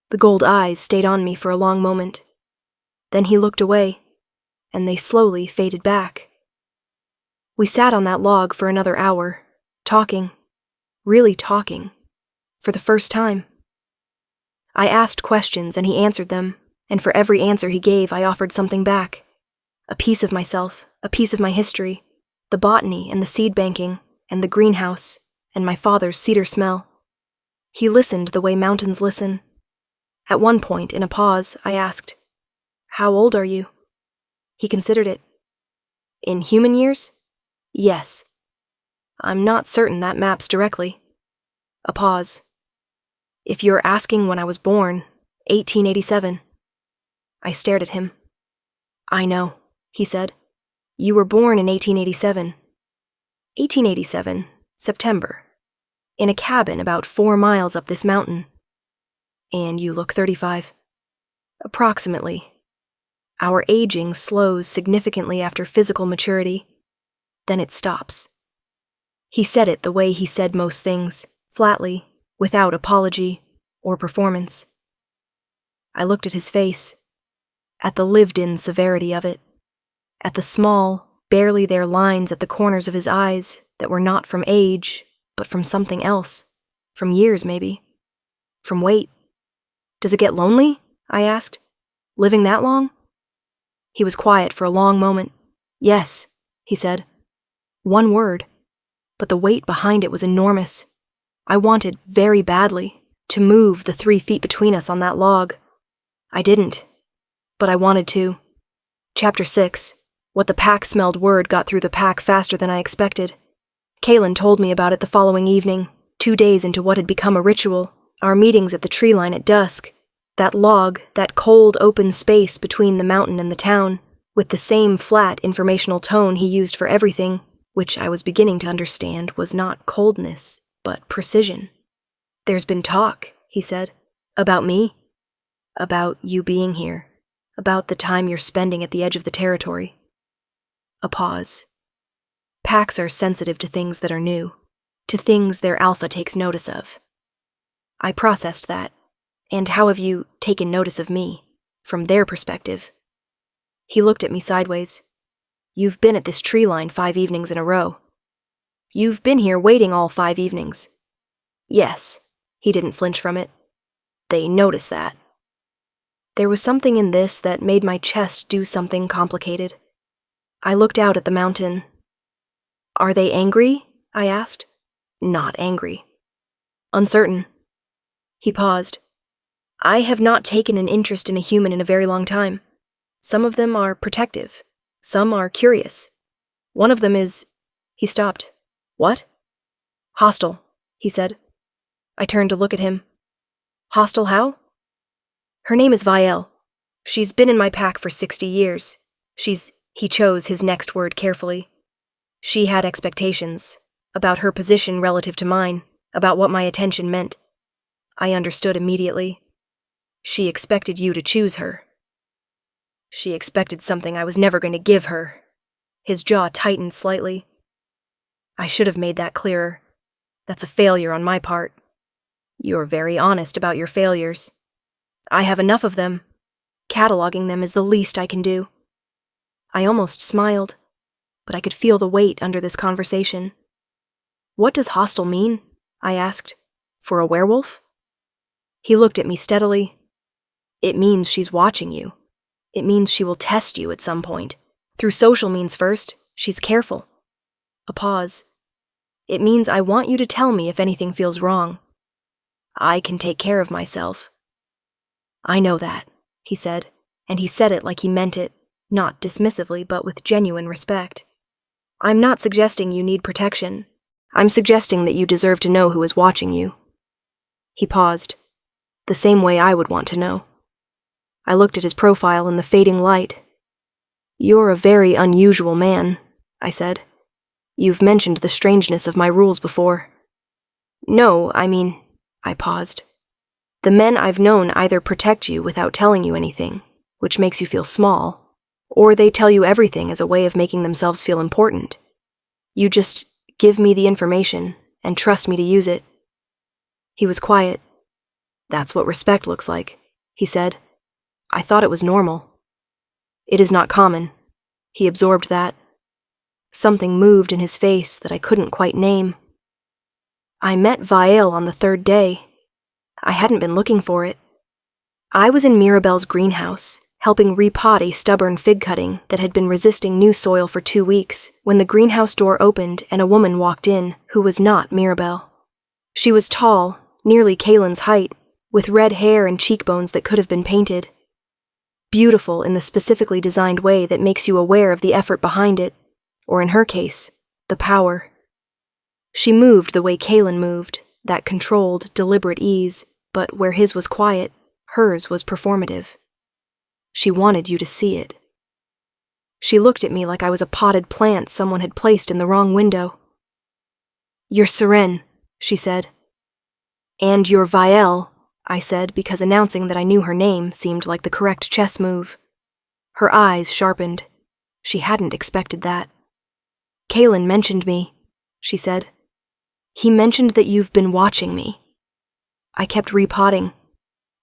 The gold eyes stayed on me for a long moment. Then he looked away, and they slowly faded back. We sat on that log for another hour, talking, really talking, for the first time. I asked questions and he answered them, and for every answer he gave I offered something back. A piece of myself, a piece of my history, the botany and the seed banking, and the greenhouse, and my father's cedar smell. He listened the way mountains listen. At one point, in a pause, I asked, How old are you? He considered it. In human years? Yes. I'm not certain that maps directly. A pause. If you're asking when I was born, 1887. I stared at him. I know, he said. You were born in 1887. 1887, September. In a cabin about 4 miles up this mountain. And you look 35. Approximately. Our aging slows significantly after physical maturity. Then it stops. He said it the way he said most things, flatly, without apology or performance. I looked at his face, at the lived-in severity of it, at the small, barely there lines at the corners of his eyes that were not from age, but from something else, from years maybe, from weight. Does it get lonely? I asked. Living that long? He was quiet for a long moment. Yes, he said. One word, but the weight behind it was enormous. I wanted, very badly, to move the 3 feet between us on that log. I didn't, but I wanted to. Chapter 6. What the pack smelled word got through the pack faster than I expected. Caelan told me about it the following evening, 2 days into what had become a ritual, our meetings at the tree line at dusk, that log, that cold open space between the mountain and the town, with the same flat informational tone he used for everything, which I was beginning to understand was not coldness, but precision. There's been talk, he said, about me, about you being here, about the time you're spending at the edge of the territory. A pause. Packs are sensitive to things that are new, to things their alpha takes notice of. I processed that, and how have you taken notice of me, from their perspective? He looked at me sideways. You've been at this tree line 5 evenings in a row. You've been here waiting all 5 evenings. Yes, he didn't flinch from it. They noticed that. There was something in this that made my chest do something complicated. I looked out at the mountain. Are they angry? I asked. Not angry. Uncertain. He paused. I have not taken an interest in a human in a very long time. Some of them are protective. Some are curious. One of them is... He stopped. What? Hostile, he said. I turned to look at him. Hostile how? Her name is Vielle. She's been in my pack for 60 years. He chose his next word carefully. She had expectations, about her position relative to mine, about what my attention meant. I understood immediately. She expected you to choose her. She expected something I was never going to give her. His jaw tightened slightly. I should have made that clearer. That's a failure on my part. You're very honest about your failures. I have enough of them. Cataloging them is the least I can do. I almost smiled, but I could feel the weight under this conversation. What does hostile mean? I asked. For a werewolf? He looked at me steadily. It means she's watching you. It means she will test you at some point. Through social means first. She's careful. A pause. It means I want you to tell me if anything feels wrong. I can take care of myself." "I know that," he said, and he said it like he meant it, not dismissively, but with genuine respect. "I'm not suggesting you need protection. I'm suggesting that you deserve to know who is watching you." He paused, the same way I would want to know. I looked at his profile in the fading light. "You're a very unusual man," I said. "You've mentioned the strangeness of my rules before." "No, I mean," I paused. "The men I've known either protect you without telling you anything, which makes you feel small, or they tell you everything as a way of making themselves feel important. You just give me the information and trust me to use it." He was quiet. "That's what respect looks like," he said. "I thought it was normal." "It is not common." He absorbed that. Something moved in his face that I couldn't quite name. "I met Vael on the 3rd day. I hadn't been looking for it. I was in Mirabelle's greenhouse, helping repot a stubborn fig cutting that had been resisting new soil for 2 weeks, when the greenhouse door opened and a woman walked in who was not Mirabelle. She was tall, nearly Caelan's height, with red hair and cheekbones that could have been painted. Beautiful in the specifically designed way that makes you aware of the effort behind it, or in her case, the power. She moved the way Caelan moved, that controlled, deliberate ease, but where his was quiet, hers was performative. She wanted you to see it. She looked at me like I was a potted plant someone had placed in the wrong window. "You're Seren," she said. "And you're Vael," I said, because announcing that I knew her name seemed like the correct chess move. Her eyes sharpened. She hadn't expected that. "Caelan mentioned me," she said. "He mentioned that you've been watching me." I kept repotting.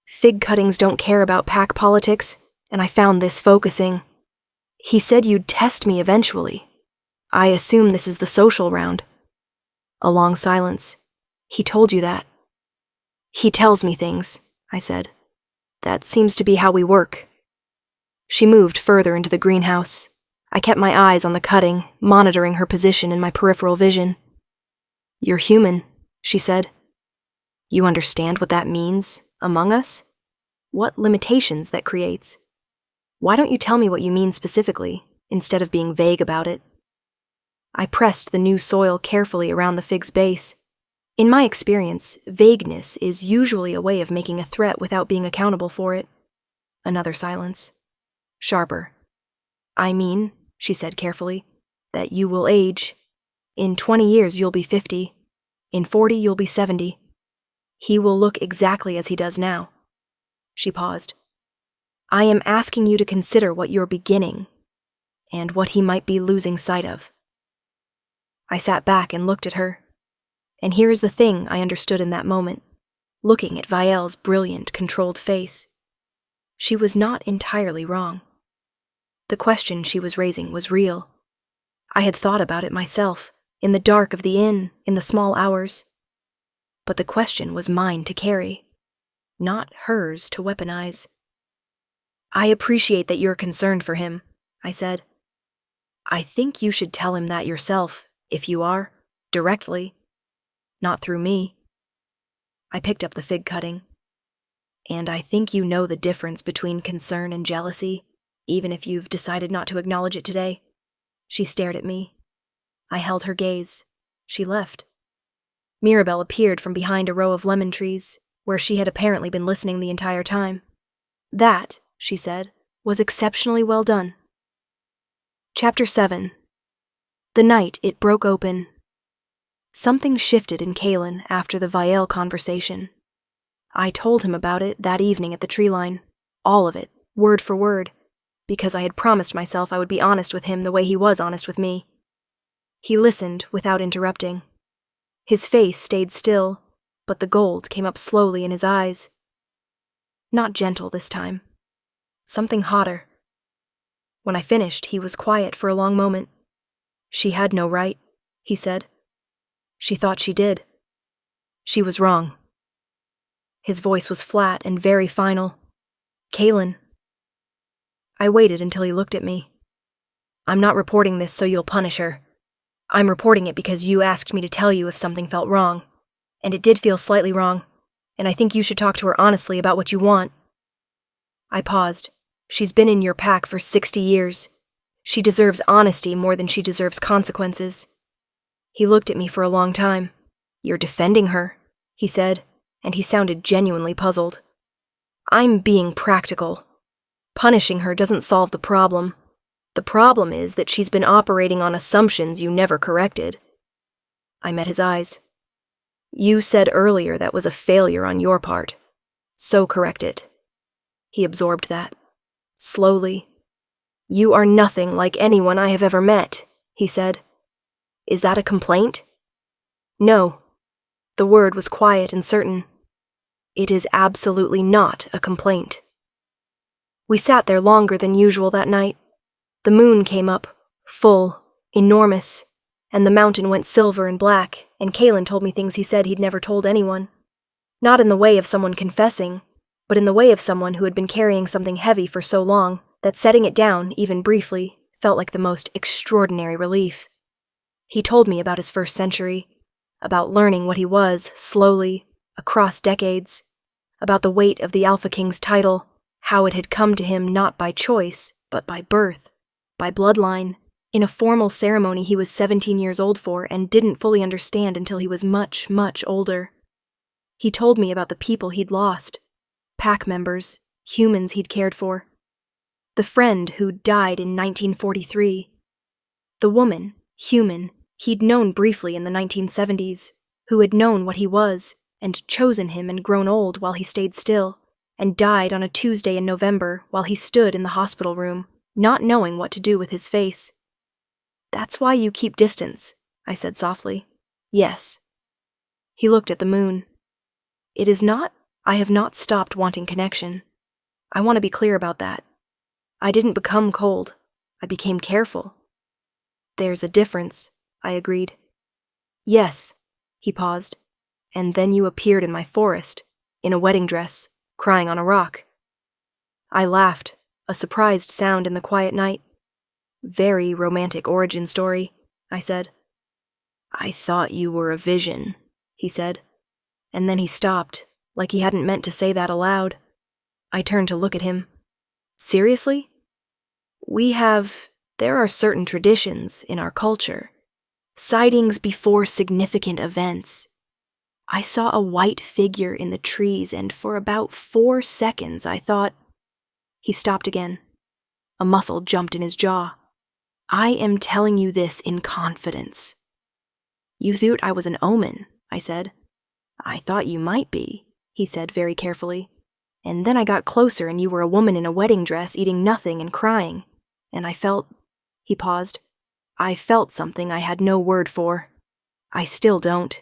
Fig cuttings don't care about pack politics, and I found this focusing. "He said you'd test me eventually. I assume this is the social round." A long silence. "He told you that?" "He tells me things," I said. "That seems to be how we work." She moved further into the greenhouse. I kept my eyes on the cutting, monitoring her position in my peripheral vision. "You're human," she said. "You understand what that means, among us? What limitations that creates? Why don't you tell me what you mean specifically, instead of being vague about it?" I pressed the new soil carefully around the fig's base. In my experience, vagueness is usually a way of making a threat without being accountable for it. Another silence. Sharper. "I mean," she said carefully, "that you will age. In 20 years you'll be 50. In 40 you'll be 70. He will look exactly as he does now." She paused. "I am asking you to consider what you're beginning, and what he might be losing sight of." I sat back and looked at her. And here is the thing I understood in that moment, looking at Vael's brilliant, controlled face. She was not entirely wrong. The question she was raising was real. I had thought about it myself, in the dark of the inn, in the small hours. But the question was mine to carry, not hers to weaponize. "I appreciate that you're concerned for him," I said. "I think you should tell him that yourself, if you are, directly. Not through me." I picked up the fig cutting. "And I think you know the difference between concern and jealousy, even if you've decided not to acknowledge it today." She stared at me. I held her gaze. She left. Mirabelle appeared from behind a row of lemon trees, where she had apparently been listening the entire time. "That," she said, "was exceptionally well done." Chapter 7. The night it broke open. Something shifted in Caelan after the Vael conversation. I told him about it that evening at the tree line, all of it, word for word, because I had promised myself I would be honest with him the way he was honest with me. He listened without interrupting. His face stayed still, but the gold came up slowly in his eyes. Not gentle this time. Something hotter. When I finished, he was quiet for a long moment. "She had no right," he said. "She thought she did. She was wrong." His voice was flat and very final. "Caelan." I waited until he looked at me. "I'm not reporting this so you'll punish her. I'm reporting it because you asked me to tell you if something felt wrong. And it did feel slightly wrong. and I think you should talk to her honestly about what you want." I paused. She's been in your pack for 60 years. She deserves honesty more than she deserves consequences. He looked at me for a long time. "You're defending her," he said, and he sounded genuinely puzzled. "I'm being practical. Punishing her doesn't solve the problem. The problem is that she's been operating on assumptions you never corrected." I met his eyes. "You said earlier that was a failure on your part. So correct it." He absorbed that. Slowly. "You are nothing like anyone I have ever met," he said. "Is that a complaint?" "No." The word was quiet and certain. "It is absolutely not a complaint." We sat there longer than usual that night. The moon came up, full, enormous, and the mountain went silver and black, and Caelan told me things he said he'd never told anyone. Not in the way of someone confessing, but in the way of someone who had been carrying something heavy for so long that setting it down, even briefly, felt like the most extraordinary relief. He told me about his first century, about learning what he was, slowly, across decades, about the weight of the Alpha King's title, how it had come to him not by choice, but by birth, by bloodline, in a formal ceremony he was 17 years old for and didn't fully understand until he was much, much older. He told me about the people he'd lost, pack members, humans he'd cared for. The friend who died in 1943. The woman, human, he'd known briefly in the 1970s, who had known what he was, and chosen him and grown old while he stayed still, and died on a Tuesday in November while he stood in the hospital room, not knowing what to do with his face. "That's why you keep distance," I said softly. "Yes." He looked at the moon. "It is not, I have not stopped wanting connection. I want to be clear about that. I didn't become cold. I became careful." "There's a difference," I agreed. "Yes." He paused. "And then you appeared in my forest, in a wedding dress, crying on a rock." I laughed, a surprised sound in the quiet night. "Very romantic origin story," I said. "I thought you were a vision," he said. And then he stopped, like he hadn't meant to say that aloud. I turned to look at him. "Seriously? There are certain traditions in our culture. Sightings before significant events. I saw a white figure in the trees, and for about 4 seconds I thought—" He stopped again. A muscle jumped in his jaw. "I am telling you this in confidence." "You thought I was an omen," I said. "I thought you might be," he said very carefully. "And then I got closer and you were a woman in a wedding dress eating nothing and crying. And I felt—" He paused. "I felt something I had no word for. I still don't."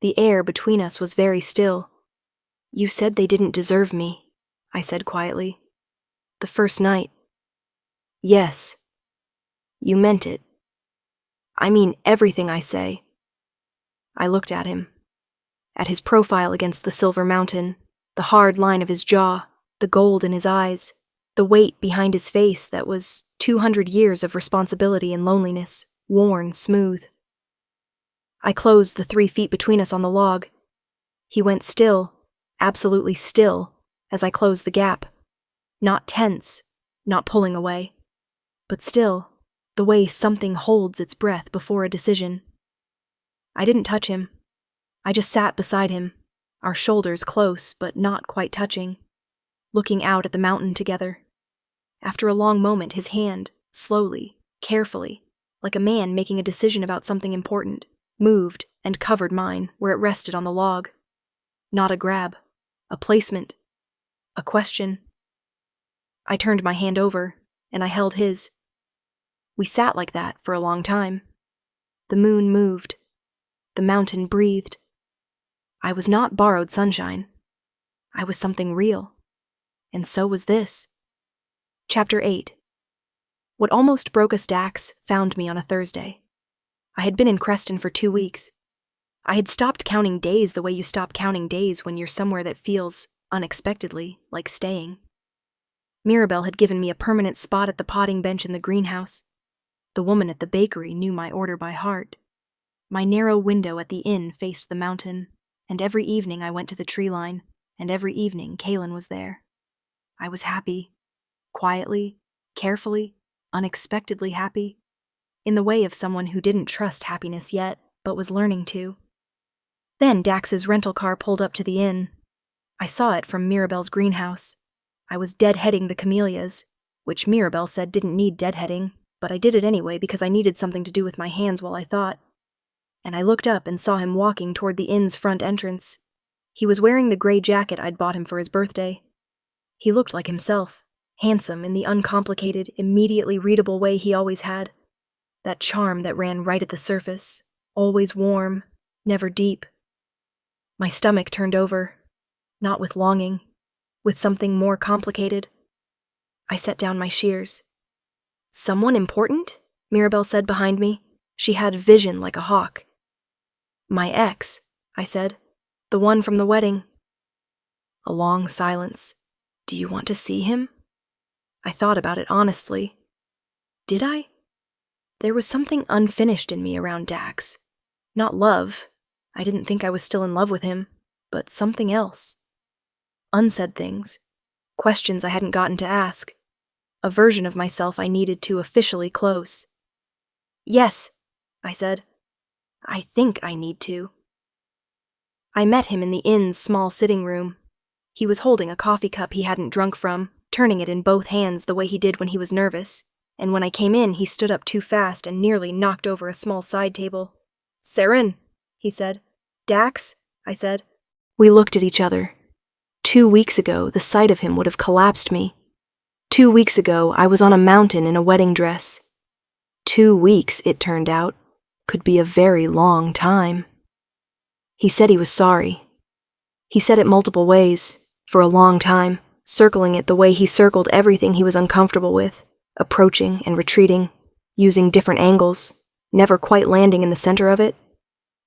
The air between us was very still. "You said they didn't deserve me," I said quietly. "The first night." "Yes." "You meant it." "I mean everything I say." I looked at him. At his profile against the silver mountain, the hard line of his jaw, the gold in his eyes, the weight behind his face that was 200 years of responsibility and loneliness, worn smooth. I closed the 3 feet between us on the log. He went still, absolutely still, as I closed the gap. Not tense, not pulling away, but still, the way something holds its breath before a decision. I didn't touch him. I just sat beside him, our shoulders close but not quite touching, looking out at the mountain together. After a long moment, his hand, slowly, carefully, like a man making a decision about something important, moved and covered mine where it rested on the log. Not a grab, a placement, a question. I turned my hand over, and I held his. We sat like that for a long time. The moon moved. The mountain breathed. I was not borrowed sunshine. I was something real. And so was this. Chapter 8. What almost broke us Dax found me on a Thursday. I had been in Creston for 2 weeks. I had stopped counting days the way you stop counting days when you're somewhere that feels, unexpectedly, like staying. Mirabelle had given me a permanent spot at the potting bench in the greenhouse. The woman at the bakery knew my order by heart. My narrow window at the inn faced the mountain, and every evening I went to the tree line, and every evening Caelan was there. I was happy. Quietly, carefully, unexpectedly happy. In the way of someone who didn't trust happiness yet, but was learning to. Then Dax's rental car pulled up to the inn. I saw it from Mirabelle's greenhouse. I was deadheading the camellias, which Mirabelle said didn't need deadheading, but I did it anyway because I needed something to do with my hands while I thought. And I looked up and saw him walking toward the inn's front entrance. He was wearing the gray jacket I'd bought him for his birthday. He looked like himself, handsome in the uncomplicated, immediately readable way he always had. That charm that ran right at the surface, always warm, never deep. My stomach turned over, not with longing, with something more complicated. I set down my shears. "Someone important?" Mirabelle said behind me. She had vision like a hawk. "My ex," I said. "The one from the wedding." A long silence. "Do you want to see him?" I thought about it honestly. Did I? There was something unfinished in me around Dax. Not love. I didn't think I was still in love with him, but something else. Unsaid things. Questions I hadn't gotten to ask. A version of myself I needed to officially close. "Yes," I said. "I think I need to." I met him in the inn's small sitting room. He was holding a coffee cup he hadn't drunk from, turning it in both hands the way he did when he was nervous, and when I came in he stood up too fast and nearly knocked over a small side table. "Seren," he said. "Dax," I said. We looked at each other. 2 weeks ago, the sight of him would have collapsed me. 2 weeks ago, I was on a mountain in a wedding dress. 2 weeks, it turned out, could be a very long time. He said he was sorry. He said it multiple ways, for a long time, circling it the way he circled everything he was uncomfortable with, approaching and retreating, using different angles, never quite landing in the center of it.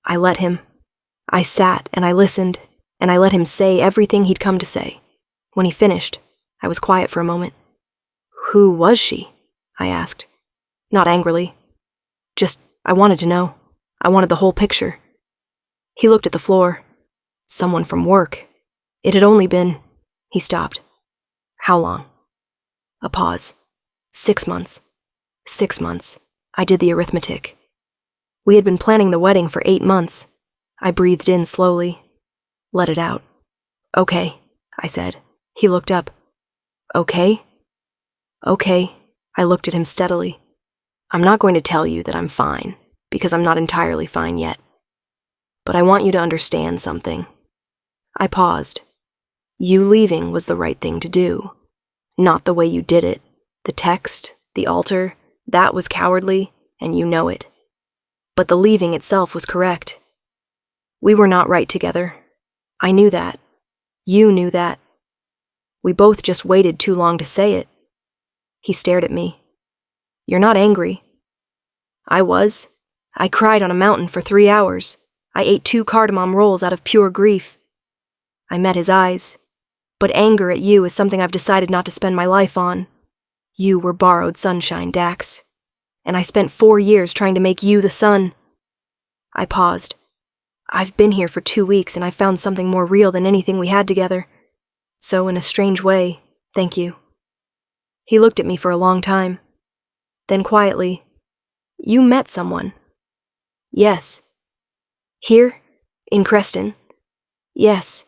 I let him. I sat and I listened, and I let him say everything he'd come to say. When he finished, I was quiet for a moment. "Who was she?" I asked. Not angrily. Just, I wanted to know. I wanted the whole picture. He looked at the floor. "Someone from work. It had only been..." He stopped. "How long?" A pause. 6 months. 6 months. I did the arithmetic. We had been planning the wedding for 8 months. I breathed in slowly. Let it out. "Okay," I said. He looked up. "Okay?" "Okay." I looked at him steadily. "I'm not going to tell you that I'm fine, because I'm not entirely fine yet. But I want you to understand something." I paused. You leaving was the right thing to do. Not the way you did it. The text, the altar, that was cowardly, and you know it. But the leaving itself was correct. We were not right together. I knew that. You knew that. We both just waited too long to say it. He stared at me. "You're not angry." I was. I cried on a mountain for 3 hours. I ate 2 cardamom rolls out of pure grief. I met his eyes. But anger at you is something I've decided not to spend my life on. You were borrowed sunshine, Dax. And I spent 4 years trying to make you the sun. I paused. I've been here for 2 weeks and I found something more real than anything we had together. So in a strange way, thank you. He looked at me for a long time. Then quietly, "You met someone." "Yes." "Here? In Creston?" "Yes."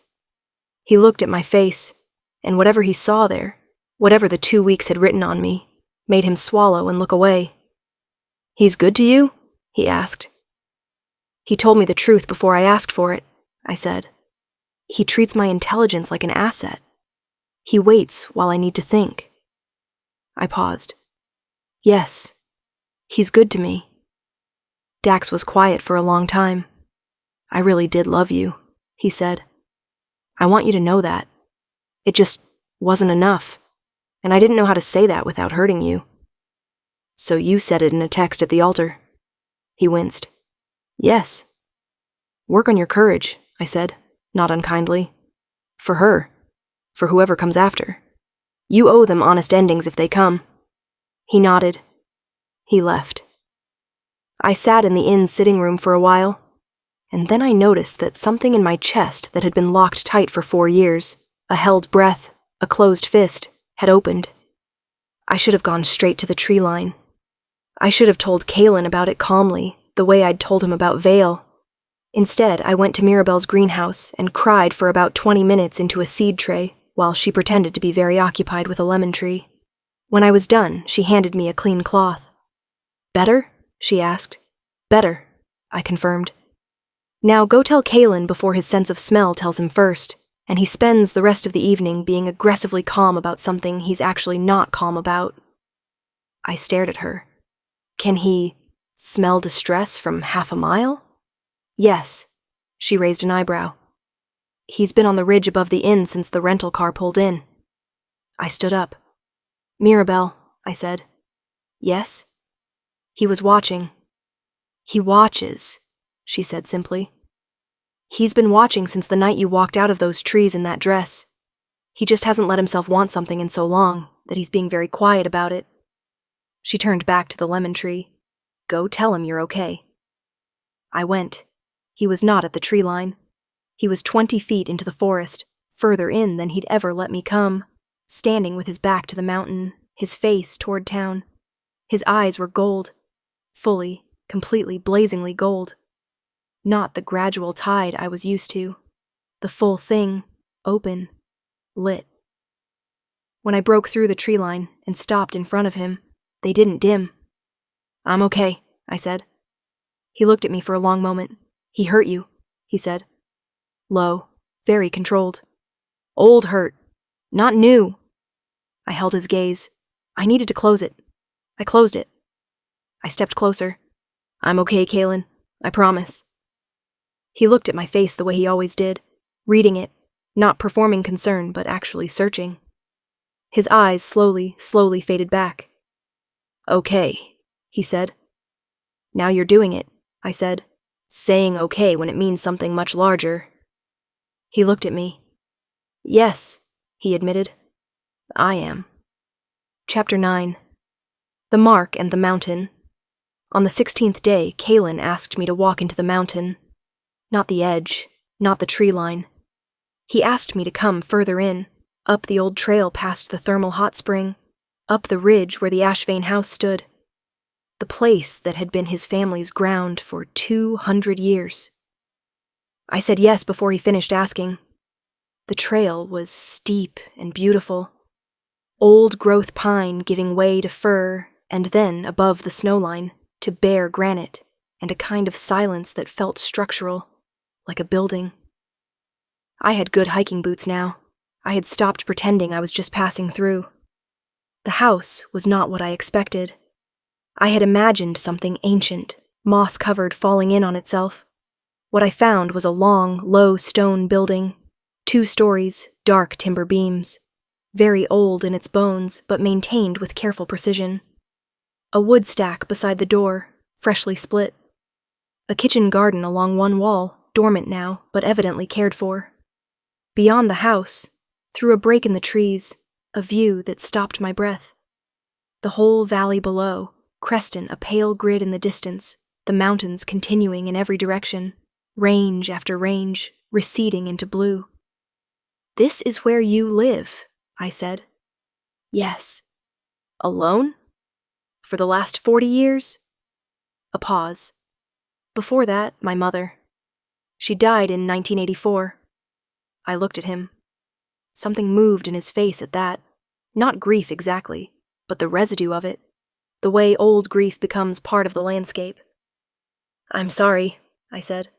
He looked at my face, and whatever he saw there, whatever the 2 weeks had written on me, made him swallow and look away. "He's good to you?" he asked. "He told me the truth before I asked for it," I said. "He treats my intelligence like an asset. He waits while I need to think." I paused. "Yes, he's good to me." Dax was quiet for a long time. "I really did love you," he said. "I want you to know that. It just wasn't enough, and I didn't know how to say that without hurting you." "So you said it in a text at the altar." He winced. "Yes." "Work on your courage," I said, not unkindly. "For her. For whoever comes after. You owe them honest endings if they come." He nodded. He left. I sat in the inn's sitting room for a while, and then I noticed that something in my chest that had been locked tight for 4 years, a held breath, a closed fist, had opened. I should have gone straight to the tree line. I should have told Caelan about it calmly, the way I'd told him about Vale. Instead, I went to Mirabelle's greenhouse and cried for about 20 minutes into a seed tray while she pretended to be very occupied with a lemon tree. When I was done, she handed me a clean cloth. "Better?" she asked. "Better," I confirmed. "Now go tell Caelan before his sense of smell tells him first, and he spends the rest of the evening being aggressively calm about something he's actually not calm about." I stared at her. "Can he smell distress from half a mile?" "Yes." She raised an eyebrow. "He's been on the ridge above the inn since the rental car pulled in." I stood up. "Mirabelle," I said. "Yes?" "He was watching." "He watches," she said simply. "He's been watching since the night you walked out of those trees in that dress. He just hasn't let himself want something in so long that he's being very quiet about it." She turned back to the lemon tree. "Go tell him you're okay." I went. He was not at the tree line. He was 20 feet into the forest, further in than he'd ever let me come, standing with his back to the mountain, his face toward town. His eyes were gold. Fully, completely, blazingly gold. Not the gradual tide I was used to. The full thing, open, lit. When I broke through the tree line and stopped in front of him, they didn't dim. "I'm okay," I said. He looked at me for a long moment. "He hurt you," he said. Low, very controlled. "Old hurt, not new." I held his gaze. I needed to close it. I closed it. I stepped closer. "I'm okay, Caelan. I promise." He looked at my face the way he always did, reading it, not performing concern, but actually searching. His eyes slowly faded back. "Okay," he said. "Now you're doing it," I said, saying okay when it means something much larger. He looked at me. "Yes," he admitted. "I am." Chapter 9. The Mark and the Mountain. On the 16th day, Caelan asked me to walk into the mountain. Not the edge, not the tree line. He asked me to come further in, up the old trail past the thermal hot spring, up the ridge where the Ashvane house stood. The place that had been his family's ground for 200 years. I said yes before he finished asking. The trail was steep and beautiful. Old-growth pine giving way to fir, and then, above the snowline, to bare granite, and a kind of silence that felt structural, like a building. I had good hiking boots now. I had stopped pretending I was just passing through. The house was not what I expected. I had imagined something ancient, moss-covered, falling in on itself. What I found was a long, low stone building, 2 stories, dark timber beams, very old in its bones, but maintained with careful precision. A wood stack beside the door, freshly split. A kitchen garden along one wall, dormant now, but evidently cared for. Beyond the house, through a break in the trees, a view that stopped my breath. The whole valley below, Creston a pale grid in the distance, the mountains continuing in every direction, range after range, receding into blue. "This is where you live," I said. "Yes." "Alone?" "For the last 40 years?" A pause. "Before that, my mother. She died in 1984. I looked at him. Something moved in his face at that. Not grief exactly, but the residue of it. The way old grief becomes part of the landscape. "I'm sorry," I said.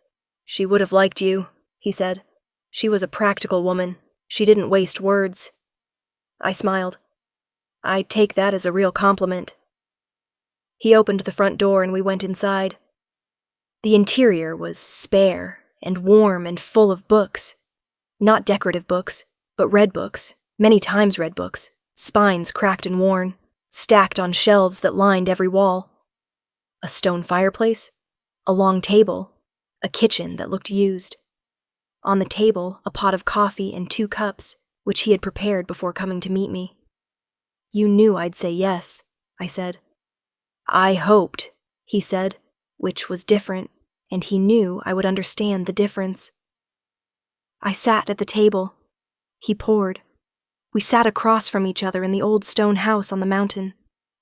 "She would have liked you," he said. "She was a practical woman. She didn't waste words." I smiled. "I take that as a real compliment." He opened the front door and we went inside. The interior was spare and warm and full of books. Not decorative books, but read books, many times read books, spines cracked and worn, stacked on shelves that lined every wall. A stone fireplace, a long table, a kitchen that looked used. On the table, a pot of coffee and 2 cups, which he had prepared before coming to meet me. "You knew I'd say yes," I said. "I hoped," he said, which was different, and he knew I would understand the difference. I sat at the table. He poured. We sat across from each other in the old stone house on the mountain,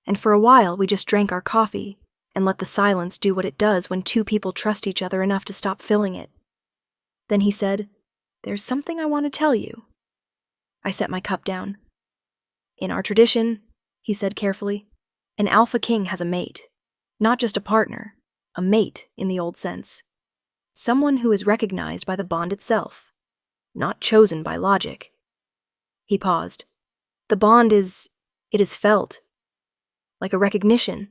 and for a while we just drank our coffee and let the silence do what it does when two people trust each other enough to stop filling it. Then he said, "There's something I want to tell you." I set my cup down. "In our tradition," he said carefully, "an alpha king has a mate. Not just a partner, a mate in the old sense. Someone who is recognized by the bond itself, not chosen by logic." He paused. "The bond it is felt. Like a recognition.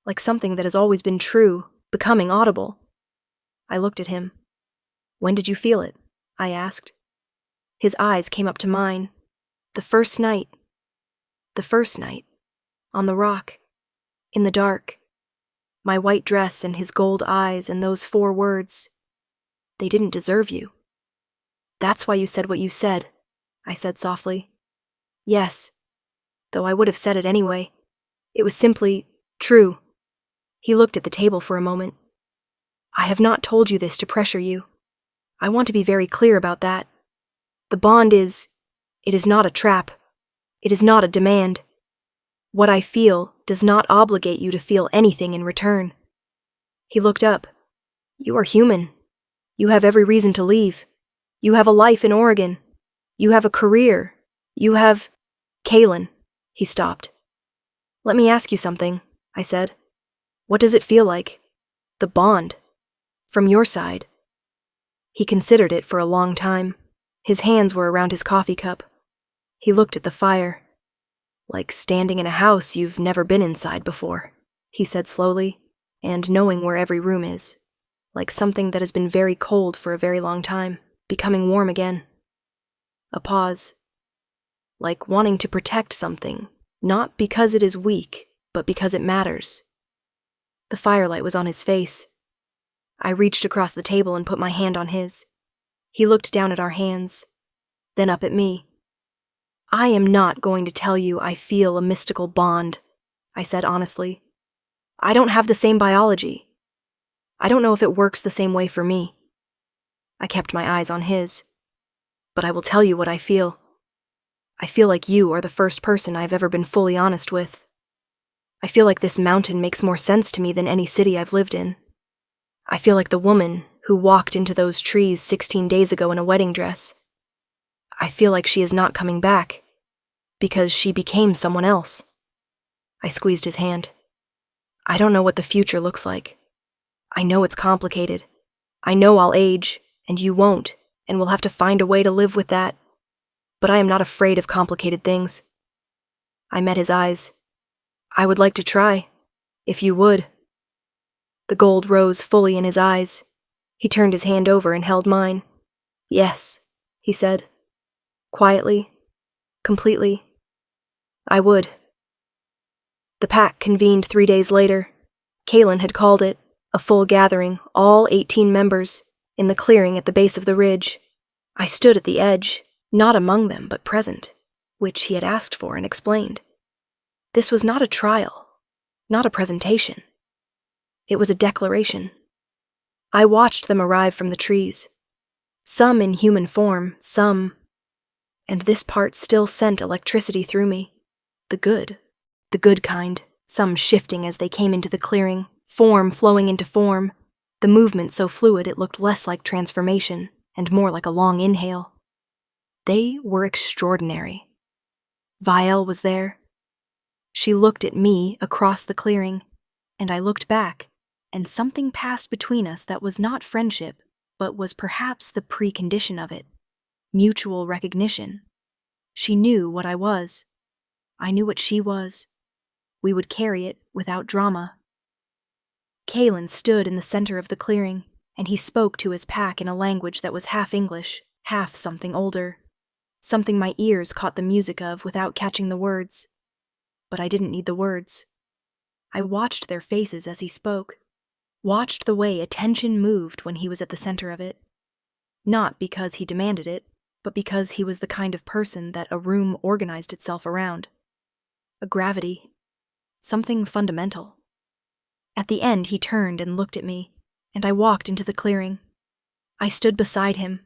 Like something that has always been true, becoming audible." I looked at him. "When did you feel it?" I asked. His eyes came up to mine. The first night, on the rock, in the dark. My white dress and his gold eyes and those 4 words. "They didn't deserve you." "That's why you said what you said," I said softly. "Yes, though I would have said it anyway. It was simply true." He looked at the table for a moment. "I have not told you this to pressure you. I want to be very clear about that. The bond it is not a trap. It is not a demand. What I feel does not obligate you to feel anything in return." He looked up. "You are human. You have every reason to leave. You have a life in Oregon. You have a career. You have—" "Caelan," he stopped. "Let me ask you something," I said. "What does it feel like? The bond. From your side." He considered it for a long time. His hands were around his coffee cup. He looked at the fire. "Like standing in a house you've never been inside before," he said slowly, "and knowing where every room is. Like something that has been very cold for a very long time, becoming warm again." A pause. "Like wanting to protect something, not because it is weak, but because it matters." The firelight was on his face. I reached across the table and put my hand on his. He looked down at our hands, then up at me. "I am not going to tell you I feel a mystical bond," I said honestly. "I don't have the same biology. I don't know if it works the same way for me." I kept my eyes on his. "But I will tell you what I feel. I feel like you are the first person I've ever been fully honest with. I feel like this mountain makes more sense to me than any city I've lived in. I feel like the woman who walked into those trees 16 days ago in a wedding dress. I feel like she is not coming back, because she became someone else." I squeezed his hand. "I don't know what the future looks like. I know it's complicated. I know I'll age, and you won't, and we'll have to find a way to live with that. But I am not afraid of complicated things." I met his eyes. "I would like to try, if you would." The gold rose fully in his eyes. He turned his hand over and held mine. "Yes," he said. Quietly, completely. "I would." The pack convened 3 days later. Caelan had called it, a full gathering, all 18 members, in the clearing at the base of the ridge. I stood at the edge, not among them but present, which he had asked for and explained. This was not a trial, not a presentation. It was a declaration. I watched them arrive from the trees. Some in human form, some... And this part still sent electricity through me. The good kind, some shifting as they came into the clearing, form flowing into form, the movement so fluid it looked less like transformation and more like a long inhale. They were extraordinary. Vielle was there. She looked at me across the clearing, and I looked back, and something passed between us that was not friendship, but was perhaps the precondition of it. Mutual recognition. She knew what I was. I knew what she was. We would carry it without drama. Caelan stood in the center of the clearing, and he spoke to his pack in a language that was half English, half something older. Something my ears caught the music of without catching the words. But I didn't need the words. I watched their faces as he spoke, watched the way attention moved when he was at the center of it. Not because he demanded it, but because he was the kind of person that a room organized itself around. A gravity. Something fundamental. At the end, he turned and looked at me, and I walked into the clearing. I stood beside him,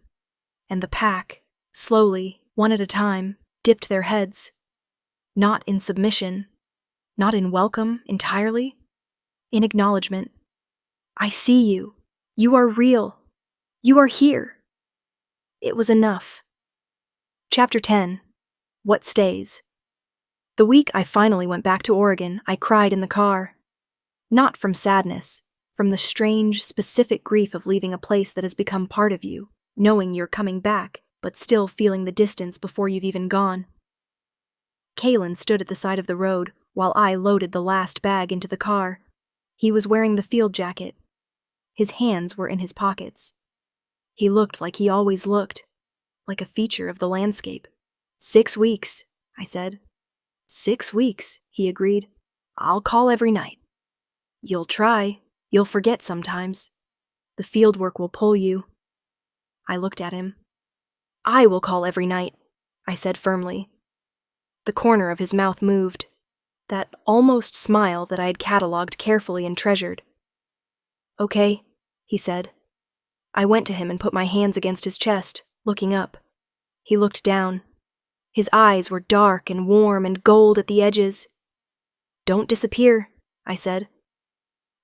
and the pack, slowly, one at a time, dipped their heads. Not in submission, not in welcome entirely, in acknowledgement. I see you. You are real. You are here. It was enough. Chapter 10. What Stays. The week I finally went back to Oregon, I cried in the car. Not from sadness, from the strange, specific grief of leaving a place that has become part of you, knowing you're coming back, but still feeling the distance before you've even gone. Caelan stood at the side of the road while I loaded the last bag into the car. He was wearing the field jacket. His hands were in his pockets. He looked like he always looked, like a feature of the landscape. 6 weeks, I said. 6 weeks, he agreed. I'll call every night. You'll try. You'll forget sometimes. The fieldwork will pull you. I looked at him. I will call every night, I said firmly. The corner of his mouth moved, that almost smile that I had catalogued carefully and treasured. Okay, he said. I went to him and put my hands against his chest, looking up. He looked down. His eyes were dark and warm and gold at the edges. Don't disappear, I said.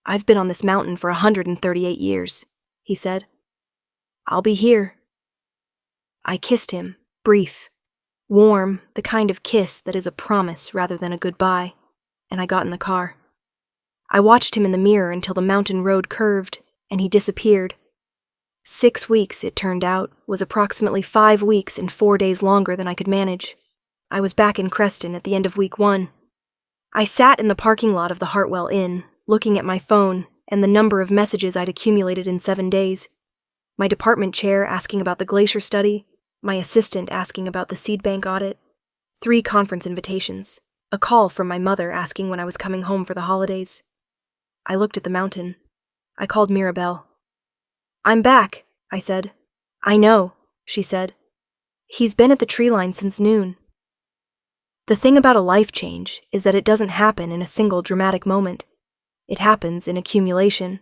I've been on this mountain for 138 years, he said. I'll be here. I kissed him, brief, warm, the kind of kiss that is a promise rather than a goodbye, and I got in the car. I watched him in the mirror until the mountain road curved, and he disappeared. 6 weeks, it turned out, was approximately 5 weeks and 4 days longer than I could manage. I was back in Creston at the end of week 1. I sat in the parking lot of the Hartwell Inn, looking at my phone and the number of messages I'd accumulated in 7 days. My department chair asking about the glacier study, my assistant asking about the seed bank audit, 3 conference invitations, a call from my mother asking when I was coming home for the holidays. I looked at the mountain. I called Mirabelle. I'm back, I said. I know, she said. He's been at the tree line since noon. The thing about a life change is that it doesn't happen in a single dramatic moment. It happens in accumulation,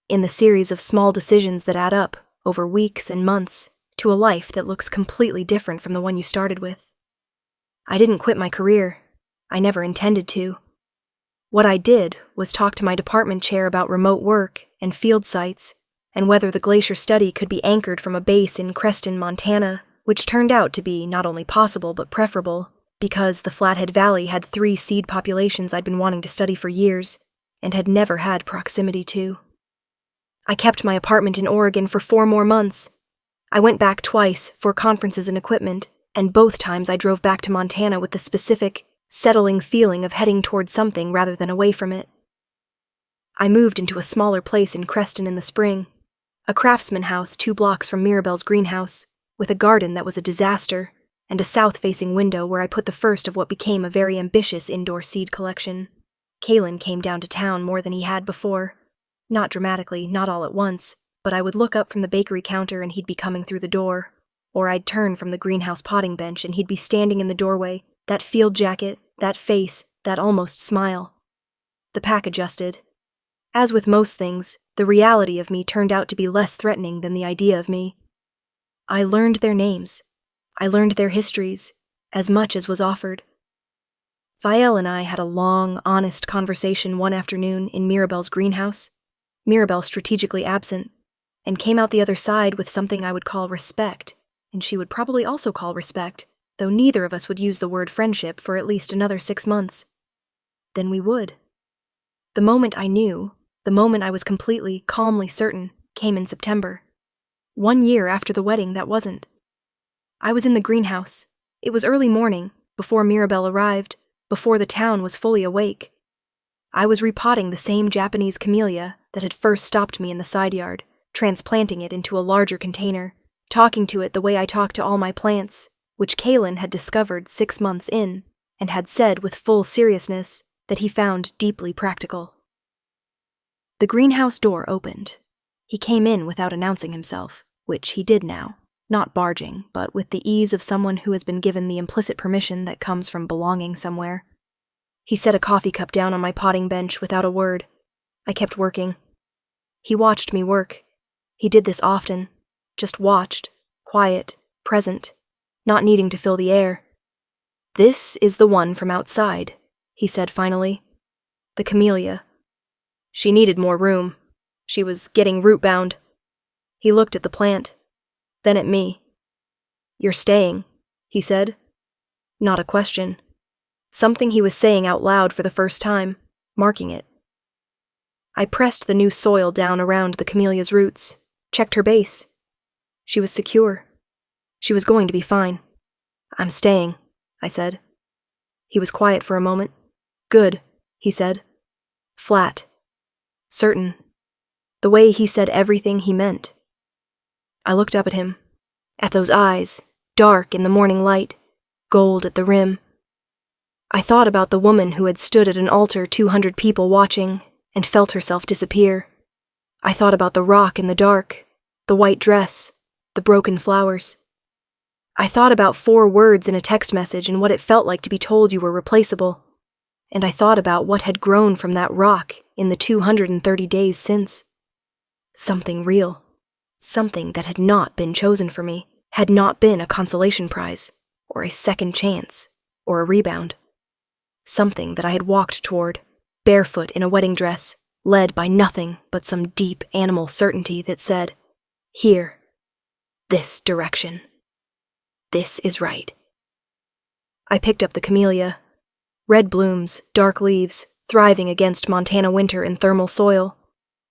in the series of small decisions that add up over weeks and months to a life that looks completely different from the one you started with. I didn't quit my career. I never intended to. What I did was talk to my department chair about remote work and field sites and whether the glacier study could be anchored from a base in Creston, Montana, which turned out to be not only possible but preferable, because the Flathead Valley had 3 seed populations I'd been wanting to study for years and had never had proximity to. I kept my apartment in Oregon for 4 more months. I went back twice for conferences and equipment, and both times I drove back to Montana with the specific, settling feeling of heading toward something rather than away from it. I moved into a smaller place in Creston in the spring, a craftsman house 2 blocks from Mirabelle's greenhouse, with a garden that was a disaster, and a south-facing window where I put the first of what became a very ambitious indoor seed collection. Caelan came down to town more than he had before. Not dramatically, not all at once, but I would look up from the bakery counter and he'd be coming through the door, or I'd turn from the greenhouse potting bench and he'd be standing in the doorway, that field jacket, that face, that almost smile. The pack adjusted. As with most things, the reality of me turned out to be less threatening than the idea of me. I learned their names. I learned their histories, as much as was offered. Fael and I had a long, honest conversation one afternoon in Mirabelle's greenhouse, Mirabelle strategically absent, and came out the other side with something I would call respect, and she would probably also call respect, though neither of us would use the word friendship for at least another 6 months. Then we would. The moment I knew, the moment I was completely, calmly certain, came in September. 1 year after the wedding, that wasn't. I was in the greenhouse. It was early morning, before Mirabelle arrived, before the town was fully awake. I was repotting the same Japanese camellia that had first stopped me in the side yard, transplanting it into a larger container, talking to it the way I talk to all my plants, which Caelan had discovered 6 months in, and had said with full seriousness that he found deeply practical. The greenhouse door opened. He came in without announcing himself, which he did now, not barging, but with the ease of someone who has been given the implicit permission that comes from belonging somewhere. He set a coffee cup down on my potting bench without a word. I kept working. He watched me work. He did this often. Just watched, quiet, present, not needing to fill the air. "This is the one from outside," he said finally. "The camellia. She needed more room. She was getting root-bound." He looked at the plant, then at me. "You're staying," he said. Not a question. Something he was saying out loud for the first time, marking it. I pressed the new soil down around the camellia's roots, checked her base. She was secure. She was going to be fine. "I'm staying," I said. He was quiet for a moment. "Good," he said. Flat. Certain. The way he said everything he meant. I looked up at him, at those eyes, dark in the morning light, gold at the rim. I thought about the woman who had stood at an altar 200 people watching and felt herself disappear. I thought about the rock in the dark, the white dress, the broken flowers. I thought about 4 words in a text message and what it felt like to be told you were replaceable. And I thought about what had grown from that rock in the 230 days since. Something real. Something that had not been chosen for me, had not been a consolation prize, or a second chance, or a rebound. Something that I had walked toward, barefoot in a wedding dress, led by nothing but some deep animal certainty that said, "Here. This direction. This is right." I picked up the camellia. Red blooms, dark leaves, thriving against Montana winter in thermal soil.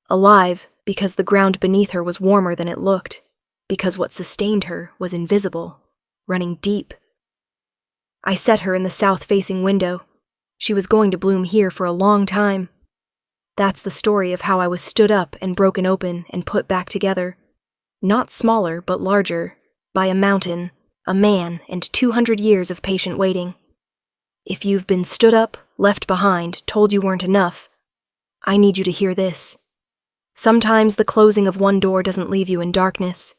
Alive because the ground beneath her was warmer than it looked, because what sustained her was invisible, running deep. I set her in the south-facing window. She was going to bloom here for a long time. That's the story of how I was stood up and broken open and put back together. Not smaller, but larger, by a mountain, a man, and 200 years of patient waiting. If you've been stood up, left behind, told you weren't enough, I need you to hear this. Sometimes the closing of one door doesn't leave you in darkness.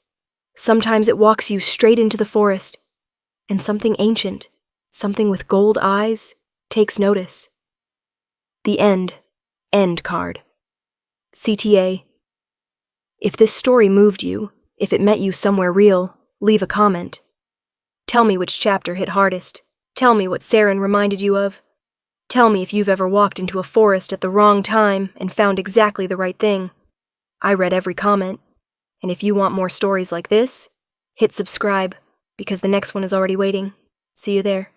Sometimes it walks you straight into the forest, and something ancient, something with gold eyes, takes notice. The end card. CTA. If this story moved you, if it met you somewhere real, leave a comment. Tell me which chapter hit hardest. Tell me what Seren reminded you of. Tell me if you've ever walked into a forest at the wrong time and found exactly the right thing. I read every comment, and if you want more stories like this, hit subscribe, because the next one is already waiting. See you there.